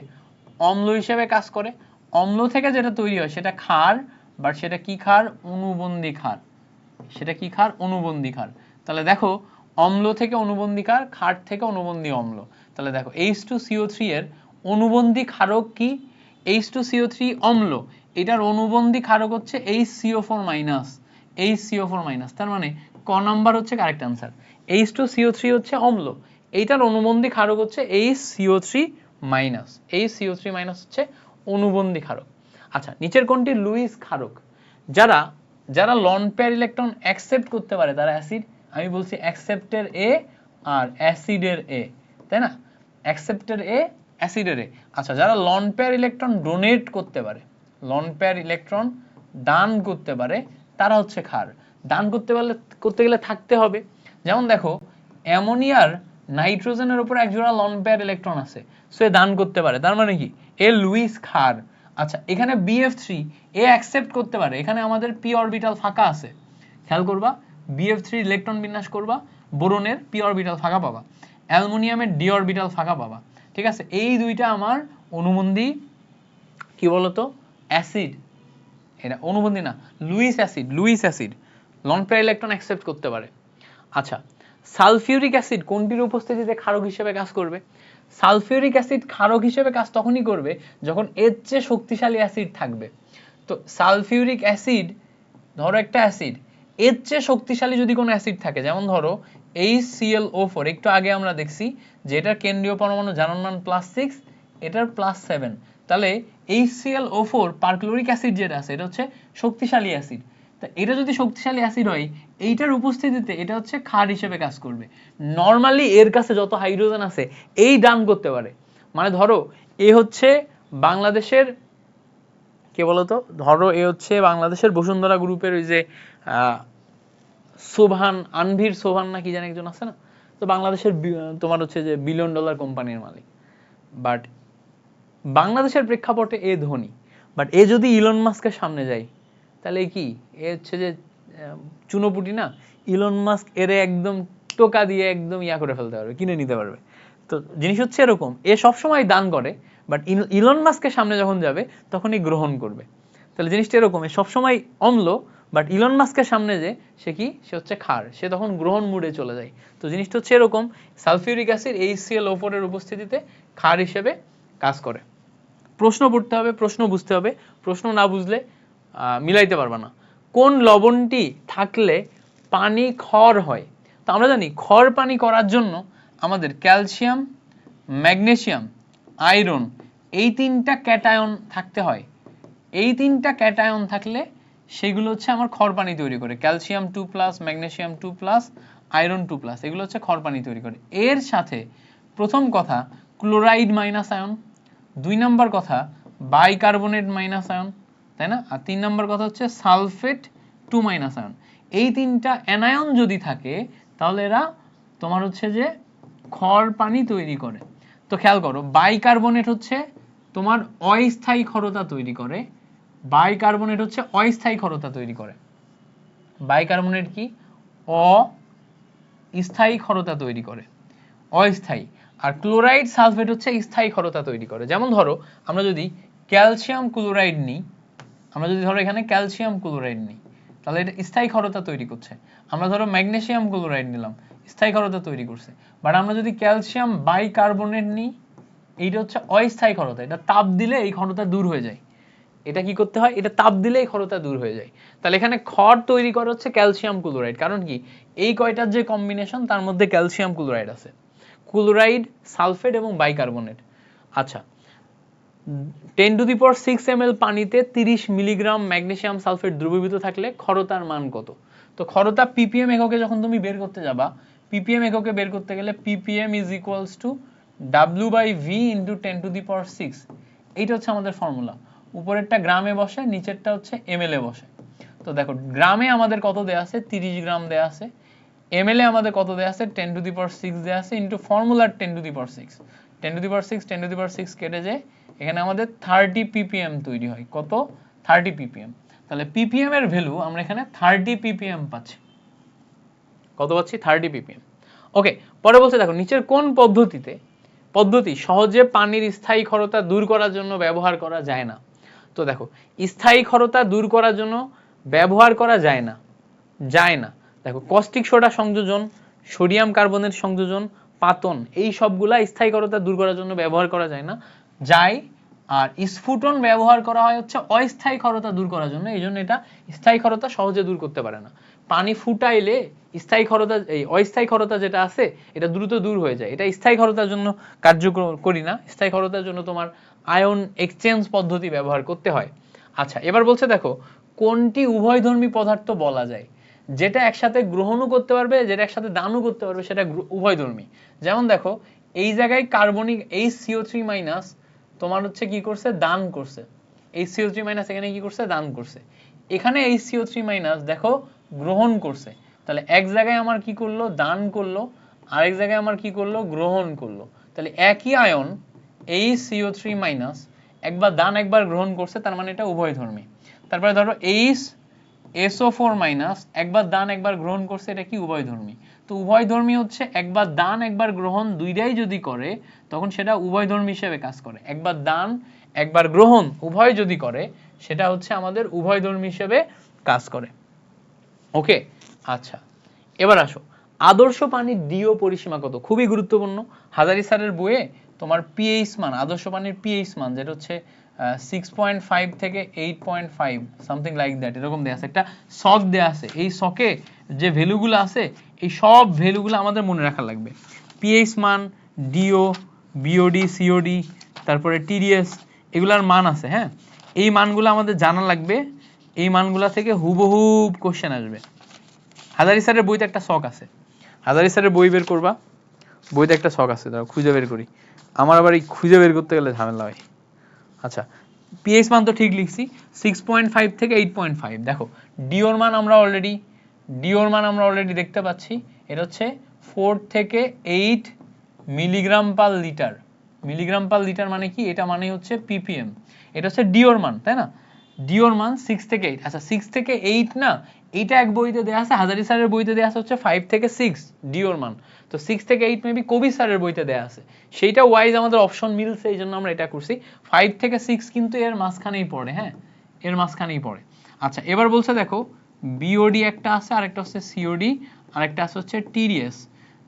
অম্ল হিসেবে কাজ করে। অম্ল থেকে যেটা তৈরি হয় সেটা ক্ষার, বাট সেটা কি ক্ষার? অনুবন্ধী ক্ষার। সেটা কি ক্ষার? অনুবন্ধী ক্ষার। তাহলে দেখো অম্ল থেকে অনুবন্ধী ক্ষার, ক্ষার থেকে অনুবন্ধী অম্ল। তাহলে দেখো H2CO3 এর অনুবন্ধী ক্ষারক কি? H2CO3 অম্ল, এটার অনুবন্ধী ক্ষারক হচ্ছে HCO4 তার মানে ক নাম্বার হচ্ছে কারেক্ট অ্যান্সার। H2CO3 হচ্ছে অম্ল, এইটার অনুবন্ধী ক্ষারক হচ্ছে HCO3 হচ্ছে অনুবন্ধী ক্ষারক। আচ্ছা, নিচের কোনটি লুইস ক্ষারক? যারা যারা লন পেয়ার ইলেকট্রন অ্যাকসেপ্ট করতে পারে তারা অ্যাসিড। আমি বলছি অ্যাকসেপ্টের এ আর অ্যাসিডের এ, তাই না? অ্যাকসেপ্টের এ, অ্যাসিডের এ। আচ্ছা, যারা লন পেয়ার ইলেকট্রন ডোনেট করতে পারে, লন পেয়ার ইলেকট্রন দান করতে পারে, তারা হচ্ছে ক্ষার। দান করতে গেলে থাকতে হবে, যেমন দেখো অ্যামোনিয়ার নাইট্রোজেনের উপর এক জোড়া লন পেয়ার ইলেকট্রন আছে, সো এ দান করতে পারে, তার মানে কি এ লুইস ক্ষার। আচ্ছা, এখানে BF3 এ অ্যাকসেপ্ট করতে পারে, এখানে আমাদের p অরবিটাল ফাঁকা আছে, খেয়াল করবা BF3 ইলেকট্রন বিন্যাস করবা, বোরনের p অরবিটাল ফাঁকা পাবা, অ্যালুমিনিয়ামের d অরবিটাল ফাঁকা পাবা, ঠিক আছে? এই দুইটা আমার অনুবন্ধী কি বলতো অ্যাসিড, এটা অনুবন্ধী না, Luis acid loan pair electron accept করতে পারে। আচ্ছা, সালফিউরিক অ্যাসিড কোনটির উপস্থিতিতে ক্ষারক হিসেবে কাজ করবে? সালফিউরিক অ্যাসিড ক্ষারক হিসেবে কাজ তখনই করবে যখন এর চেয়ে শক্তিশালী অ্যাসিড থাকবে। তো সালফিউরিক অ্যাসিড, ধরো একটা অ্যাসিড, এর চেয়ে শক্তিশালী যদি কোনো অ্যাসিড থাকে, যেমন ধরো HClO4, একটু আগে আমরা দেখছি যে এটার কেন্দ্রীয় পরমাণু জারণ মান +6, এটার +7, তাহলে HClO4 পারক্লোরিক অ্যাসিড যেটা আছে এটা হচ্ছে শক্তিশালী অ্যাসিড। তা এটা যদি শক্তিশালী অ্যাসিড হয়, এইটার উপস্থিতিতে এটা হচ্ছে ক্ষার হিসেবে কাজ করবে। নর্মালি এর কাছে যত হাইড্রোজেন আছে এই দান করতে পারে, মানে ধরো এ হচ্ছে বাংলাদেশের কে বলতো, ধরো এ হচ্ছে বাংলাদেশের বসুন্ধরা গ্রুপের ওই যে সোভান, আনভির সোভান না কি জানি একজন আছে না, তো বাংলাদেশের তোমার হচ্ছে যে $1 বিলিয়ন কোম্পানির মালিক, বাট বাংলাদেশের প্রেক্ষাপটে এ ধনী, বাট এ যদি ইলন মাস্কের সামনে যায় তাহলে কি এ হচ্ছে যে চুনোপুটি না, ইলন মাস্ক এর একদম টোকা দিয়ে একদম ইয়া করে ফেলতে পারবে, কিনে নিতে পারবে। তো জিনিস হচ্ছে এরকম, এ সবসময় দান করে, বাট ইলন মাস্কের সামনে যখন যাবে তখনই গ্রহণ করবে। তাহলে জিনিসটা এরকম, এ সবসময় অম্ল, বাট ইলন মাস্কের সামনে যে সে কি, সে হচ্ছে ক্ষার, সে তখন গ্রহণ মুডে চলে যায়। তো জিনিসটা হচ্ছে এরকম, সালফিউরিক অ্যাসিড HClO4 এর উপস্থিতিতে ক্ষার হিসেবে কাজ করে। প্রশ্ন পড়তে হবে, প্রশ্ন বুঝতে হবে, প্রশ্ন না বুঝলে মিলাইতে পারবা না। কোন লবণটি থাকলে পানি ক্ষার হয়? তো আমরা জানি ক্ষার পানি করার জন্য আমাদের ক্যালসিয়াম, ম্যাগনেসিয়াম, আয়রন, এই তিনটা ক্যাটায়ন থাকতে হয়। এই তিনটা ক্যাটায়ন থাকলে সেগুলো হচ্ছে আমার ক্ষার পানি তৈরি করে, ক্যালসিয়াম 2+, ম্যাগনেসিয়াম 2+, আয়রন 2+, এগুলো হচ্ছে ক্ষার পানি তৈরি করে। এর সাথে প্রথম কথা ক্লোরাইড মাইনাস আয়ন, 2 নাম্বার কথা বাইকার্বনেট মাইনাস আয়ন, তাই না? আর 3 নাম্বার কথা হচ্ছে সালফেট 2 মাইনাস আয়ন। এই তিনটা অ্যানায়ন যদি থাকে তাহলে এরা তোমার হচ্ছে যে ক্ষার পানি তৈরি করে। তো খেয়াল করো, বাইকার্বনেট হচ্ছে তোমার অস্থায়ী ক্ষারতা তৈরি করে, বাইকার্বনেট হচ্ছে অস্থায়ী ক্ষারতা তৈরি করে। বাইকার্বনেট কি অস্থায়ী ক্ষারতা তৈরি করে, অস্থায়ী। আর ক্লোরাইড সালফেট হচ্ছে স্থায়ী ক্ষারতা তৈরি করে। যেমন ধরো আমরা যদি ক্যালসিয়াম ক্লোরাইড নিই, আমরা যদি ধরো এখানে ক্যালসিয়াম ক্লোরাইড নিই তাহলে এটা স্থায়ী ক্ষারতা তৈরি করছে। আমরা ধরো ম্যাগনেসিয়াম ক্লোরাইড নিলাম, স্থায়ী ক্ষারতা তৈরি করছে। বাট আমরা যদি ক্যালসিয়াম বাইকার্বনেট নিই, এইটা হচ্ছে অস্থায়ী ক্ষারতা, এটা তাপ দিলে এই ক্ষারতা দূর হয়ে যায়। এটা কি করতে হয়, এটা তাপ দিলে এই ক্ষারতা দূর হয়ে যায়। তাহলে এখানে ক্ষার তৈরি করে হচ্ছে ক্যালসিয়াম ক্লোরাইড, কারণ কি এই কয়টার যে কম্বিনেশন তার মধ্যে ক্যালসিয়াম ক্লোরাইড আছে, ক্লোরাইড, সালফেট এবং বাইকার্বনেট। আচ্ছা, 10⁶ ml পানিতে 30 মিলিগ্রাম ম্যাগনেসিয়াম সালফেট দ্রবীভূত থাকলে ক্ষারতার মান কত? তো ক্ষারতা ppm এককে যখন তুমি বের করতে যাবা, ppm এককে বের করতে গেলে ppm = W/V × 10⁶। এইটা হচ্ছে আমাদের ফর্মুলা। উপরেরটা গ্রামে বসে, নিচেরটা হচ্ছে ml এ বসে। তো দেখো গ্রামে আমাদের কত দেয়া আছে, 30 গ্রাম দেয়া আছে, ml এ আমাদের কত দেয়া আছে, 10⁶ দেয়া আছে, ইনটু ফর্মুলার 10⁶। 10⁶ কেটে যায়, এখানে আমাদের 30 ppm তৈরি হয়। কত? 30 ppm। তাহলে ppm এর ভ্যালু আমরা এখানে 30 ppm পাচ্ছি। কত পাচ্ছি? 30 ppm। ওকে, পরে বলছে দেখো নিচের কোন পদ্ধতি সহজে পানির স্থায়ী ক্ষারতা দূর করার জন্য ব্যবহার করা যায় না? তো দেখো স্থায়ী ক্ষারতা দূর করার জন্য ব্যবহার করা যায় না, দেখো কস্টিক সোডা সংযোজন, সোডিয়াম কার্বনেট সংযোজন, পাতন, এই সবগুলা স্থায়ী ক্ষারতা দূর করার জন্য ব্যবহার করা যায় না। যায় আর স্ফুটন ব্যবহার করা হয় হচ্ছে অস্থায়ী ক্ষারতা দূর করার জন্য, এই জন্য এটা স্থায়ী ক্ষারতা সহজে দূর করতে পারে না। পানি ফুটাইলে স্থায়ী ক্ষারতা, এই অস্থায়ী ক্ষারতা যেটা আছে এটা দ্রুত দূর হয়ে যায়, এটা স্থায়ী ক্ষারতার জন্য কার্যকরী না, স্থায়ী ক্ষারতার জন্য তোমার আয়ন এক্সচেঞ্জ পদ্ধতি ব্যবহার করতে হয়। আচ্ছা, এবার বলছে দেখো কোনটি উভয়ধর্মী পদার্থ বলা যায়, যেটা একসাথে গ্রহণও করতে পারবে, যেটা একসাথে দানও করতে পারবে, সেটা উভয়ধর্মী। যেমন দেখো এই জায়গায় কার্বনিক HCO3- তোমার হচ্ছে কি করছে, দান করছে, HCO3- এখানে কি করছে, দান করছে। এখানে HCO3- দেখো গ্রহণ করছে, তাহলে এক জায়গায় আমার কি করলো, দান করলো, আরেক জায়গায় আমার কি করলো, গ্রহণ করলো। তাহলে একই আয়ন HCO3- একবার দান একবার গ্রহণ করছে, তার মানে এটা উভয়ধর্মী। তারপরে ধরো SO4- একবার দান একবার গ্রহণ করছে, এটা কি উভয়ধর্মী। তো উভয়ধর্মী হচ্ছে একবার দান একবার গ্রহণ দুইটাই যদি করে তখন সেটা উভয়ধর্মী হিসেবে কাজ করে। একবার দান একবার গ্রহণ উভয় যদি করে সেটা হচ্ছে আমাদের উভয়ধর্মী হিসেবে কাজ করে। ওকে, আচ্ছা এবার আসো আদর্শ পানির DO পরিসীমা কত, খুবই গুরুত্বপূর্ণ। হাজারী স্যারের বইয়ে তোমার পিএইচ মান, আদর্শ পানির পিএইচ মান যেটা হচ্ছে 6.5 থেকে 8.5 সামথিং লাইক দ্যাট, এরকম দেয়া আছে, একটা সক দেয়া আছে। এই সকে যে ভ্যালুগুলো আছে এই সব ভ্যালুগুলো আমাদের মনে রাখা লাগবে। পিএইচ মান, DO, BOD, COD, তারপরে TDS, এগুলার মান আছে। হ্যাঁ, এই মানগুলো আমাদের জানা লাগবে, এই মানগুলা থেকে হুবহুব কোশ্চেন আসবে। হাজারী স্যারের বইতে একটা শখ আছে, হাজারী স্যারের বই বের করবা, বইতে একটা শখ আছে, দাঁড়াও খুঁজে বের করি, আমার আবার এই খুঁজে বের করতে গেলে ঝামেলা হয়। আচ্ছা, পিএইচ মান তো ঠিক লিখছি 6.5 থেকে 8.5। দেখো ডিওর মান আমরা অলরেডি দেখতে পাচ্ছি, এটা হচ্ছে 4 থেকে 8 milligram per litre. Milligram per litre মানে কি, এটা মানে হচ্ছে ppm, এটা হচ্ছে ডিওর মান, তাই না। ডিওর মান 6 থেকে 8। আচ্ছা 6 থেকে 8 না, এটা এক বইতে দেয়া আছে, হাজারী স্যারের বইতে দেয়া আছে হচ্ছে 5 থেকে 6 ডিওর মান। তো 6 থেকে 8 মেবি কবি স্যারের বইতে দেয়া আছে, সেইটা ওয়াইজ আমাদের অপশন মিলছে, এই জন্য আমরা এটা করছি। 5 থেকে 6 কিন্তু এর মাঝখানেই পড়ে, হ্যাঁ এর মাঝখানেই পড়ে। আচ্ছা এবার বলছে দেখো বিওডি একটা আছে, আরেকটা হচ্ছে সিওডি, আরেকটা আছে হচ্ছে টিডিএস।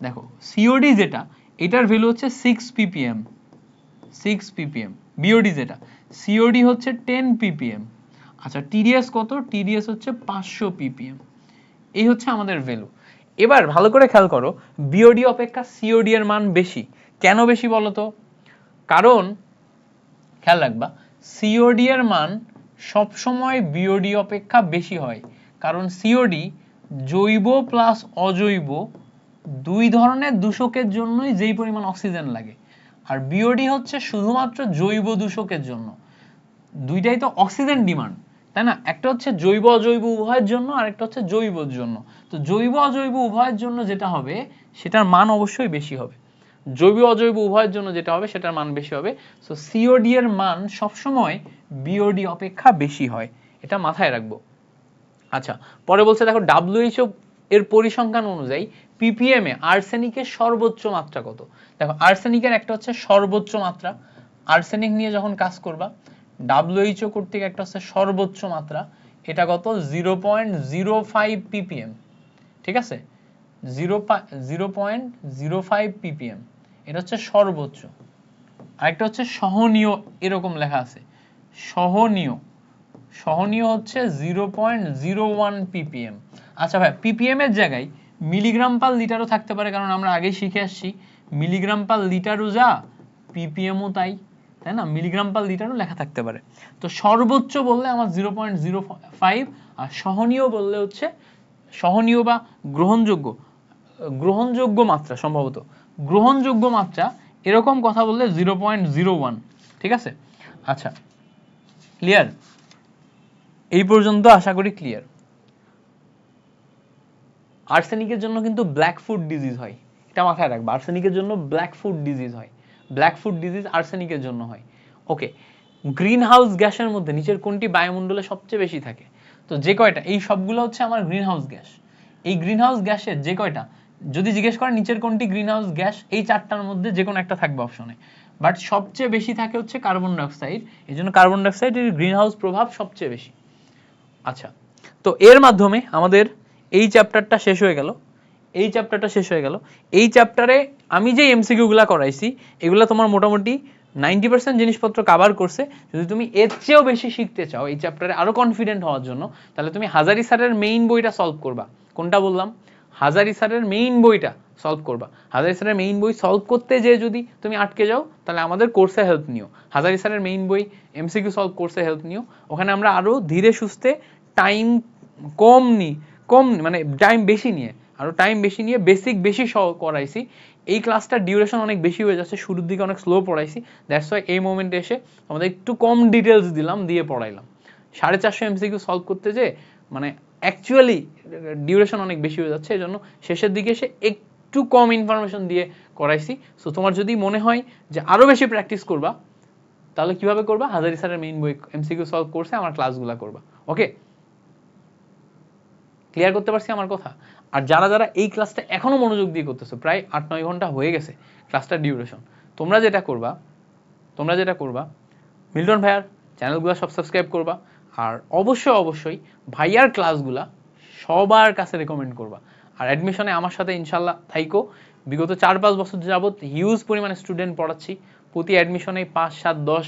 দেখো সিওডি যেটা, এটার ভ্যালু হচ্ছে 6 ppm, 6 ppm। বিওডি যেটা, সিওডি হচ্ছে 10 ppm। আচ্ছা টিডিএস কত, টিডিএস হচ্ছে 500 ppm। এই হচ্ছে আমাদের ভ্যালু। এবার ভালো করে খেয়াল করো, বিওডি অপেক্ষা সিওডি এর মান বেশি। কেন বেশি বলো তো, কারণ খেয়াল রাখবা সিওডি এর মান সবসময় বিওডি অপেক্ষা বেশি হয়, কারণ সিওডি জৈব প্লাস অজৈব দুই ধরনের দূষকের জন্যই যেই পরিমাণ অক্সিজেন লাগে, আর বিওডি হচ্ছে শুধুমাত্র জৈব দূষকের জন্য। দুইটাই তো অক্সিজেন ডিমান্ড, তাই না, একটা হচ্ছে জৈব অজৈব উভয়ের জন্য, আর একটা হচ্ছে জৈবর জন্য। তো জৈব অজৈব উভয়ের জন্য যেটা হবে সেটার মান অবশ্যই বেশি হবে, জৈব অজৈব উভয়ের জন্য যেটা হবে সেটার মান বেশি হবে। সো সিওডি এর মান সবসময় বিওডি অপেক্ষা বেশি হয়, এটা মাথায় রাখবো। আচ্ছা পরে বলছে দেখো WHO এর পরিসংখ্যান অনুযায়ী ppm এ আর্সেনিকের সর্বোচ্চ মাত্রা কত। দেখো আর্সেনিকের একটা হচ্ছে সর্বোচ্চ মাত্রা, আর্সেনিক নিয়ে যখন কাজ করবা WHO কর্তৃক একটা হচ্ছে সর্বোচ্চ মাত্রা, এটা কত 0.05 ppm, ঠিক আছে 0.05 ppm, এটা হচ্ছে সর্বোচ্চ। আরেকটা হচ্ছে সহনীয়, এরকম লেখা আছে সহনীয়, সহনীয় হচ্ছে 0.01 ppm। আচ্ছা ভাই ppm এর জায়গায় মিলিগ্রাম পার লিটারও থাকতে পারে, কারণ আমরা আগেই শিখে আসছি মিলিগ্রাম পার লিটারও যা ppmও তাই, তাই না, মিলিগ্রাম পার লিটারও লেখা থাকতে পারে। তো সর্বোচ্চ বললে আমার 0.05, আর সহনীয় বললে হচ্ছে সহনীয় বা গ্রহণযোগ্য, গ্রহণযোগ্য মাত্রা, সম্ভবত গ্রহণযোগ্য মাত্রা, এরকম কথা বললে 0.01, ঠিক আছে। আচ্ছা ক্লিয়ার, এই পর্যন্ত আশা করি ক্লিয়ার। আর্সেনিকের জন্য কিন্তু ব্ল্যাক ফুট ডিজিজ হয়, এটা মাথায় রাখবা, আর্সেনিকের জন্য ব্ল্যাক ফুট ডিজিজ হয়, ব্ল্যাক ফুট ডিজিজ আর্সেনিকের জন্য হয়। ওকে, গ্রিন হাউস গ্যাসের মধ্যে নিচের কোনটি বায়ুমণ্ডলে সবচেয়ে বেশি থাকে, তো যে কয়টা, এই সবগুলো হচ্ছে আমার গ্রিন হাউস গ্যাস। এই গ্রিন হাউস গ্যাসের যে কয়টা, যদি জিজ্ঞেস করেন নিচের কোনটি গ্রিন হাউস গ্যাস, এই চারটার মধ্যে যে কোনো একটা থাকবে অপশনে, বাট সবচেয়ে বেশি থাকে হচ্ছে কার্বন ডাইঅক্সাইড, এই জন্য কার্বন ডাইঅক্সাইডের গ্রিন হাউস প্রভাব সবচেয়ে বেশি। আচ্ছা তো এর মাধ্যমে আমাদের এই চ্যাপ্টারটা শেষ হয়ে গেল, এই চ্যাপ্টারটা শেষ হয়ে গেল। এই চ্যাপ্টারে আমি যে এমসিকিউ গুলা করাইছি এগুলা তোমার মোটামুটি 90% জিনিসপত্র কভার করছে। যদি তুমি এর চেয়েও বেশি শিখতে চাও, এই চ্যাপ্টারে আরো কনফিডেন্ট হওয়ার জন্য, তাহলে তুমি হাজারি স্যারের মেইন বইটা সলভ করবা। কোনটা বললাম? হাজারি স্যারের মেইন বইটা সলভ করবা। হাজারি স্যারের মেইন বই সলভ করতে যে যদি তুমি আটকে যাও, তাহলে আমাদের কোর্সে হেল্প নিও। হাজারি স্যারের মেইন বই এমসিকিউ সলভ কোর্সে হেল্প নিও। ওখানে আমরা আরো ধীরে সুস্থে টাইম কম মানে টাইম বেশি নিয়ে, আরো টাইম বেশি নিয়ে বেসিক বেশি করাইছি। এই ক্লাসটার ডিউরেশন অনেক বেশি হয়ে যাচ্ছে, শুরুর দিকে অনেক স্লো পড়াইছি, দ্যাটস ওয়াই এই মোমেন্টে এসে আমাদের একটু কম ডিটেলস দিলাম, দিয়ে পড়াইলাম। 450 এমসিকিউ সলভ করতে যে মানে অ্যাকচুয়ালি ডিউরেশন অনেক বেশি হয়ে যাচ্ছে, এই জন্য শেষের দিকে এসে একটু কম ইনফরমেশন দিয়ে করাইছি। সো তোমার যদি মনে হয় যে আরো বেশি প্র্যাকটিস করবা, তাহলে কিভাবে করবা? হাজারি স্যারের মেইন বই এমসিকিউ সলভ করছে আমার ক্লাসগুলো করবা। ওকে, ক্লিয়ার করতে পারছি আমার কথা? আর যারা যারা এই ক্লাসটা এখনো মনোযোগ দিয়ে করতেছো, প্রায় 8-9 ঘন্টা হয়ে গেছে ক্লাসটার ডিউরেশন, তোমরা যেটা করবা মিল্টন ভাইয়ার চ্যানেলগুলো সব সাবস্ক্রাইব করবা, আর অবশ্যই ভাইয়ার ক্লাসগুলা সবার কাছে রেকমেন্ড করবা। আর অ্যাডমিশনে আমার সাথে ইনশাল্লাহ থাইকো। বিগত 4-5 বছর যাবত হিউজ পরিমাণে স্টুডেন্ট পড়াচ্ছি। প্রতি অ্যাডমিশনে 5-7-10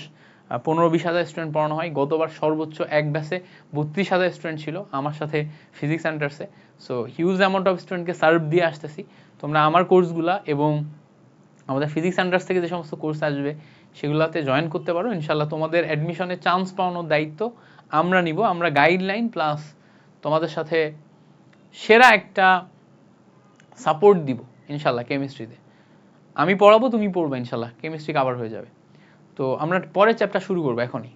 15-20 হাজার স্টুডেন্ট পড়ানো হয়। গতবার সর্বোচ্চ এক ব্যাচে 32,000 স্টুডেন্ট ছিল আমার সাথে ফিজিক্স সেন্টার্সে। সো হিউজ অ্যামাউন্ট অফ স্টুডেন্টকে সার্ভ দিয়ে আসতেছি। তোমরা আমার কোর্সগুলা এবং আমাদের ফিজিক্স সেন্টার্স থেকে যে সমস্ত কোর্স আসবে সেগুলোতে জয়েন করতে পারো। ইনশাল্লাহ তোমাদের অ্যাডমিশনে চান্স পাওয়ানোর দায়িত্ব আমরা নিব। আমরা গাইডলাইন প্লাস তোমাদের সাথে সেরা একটা সাপোর্ট দিব ইনশাল্লাহ কেমিস্ট্রিতে। আমি পড়াবো, তুমি পড়বে, ইনশাল্লাহ কেমিস্ট্রি কভার হয়ে যাবে। তো আমরা পরের চ্যাপ্টার শুরু করবো এখনই।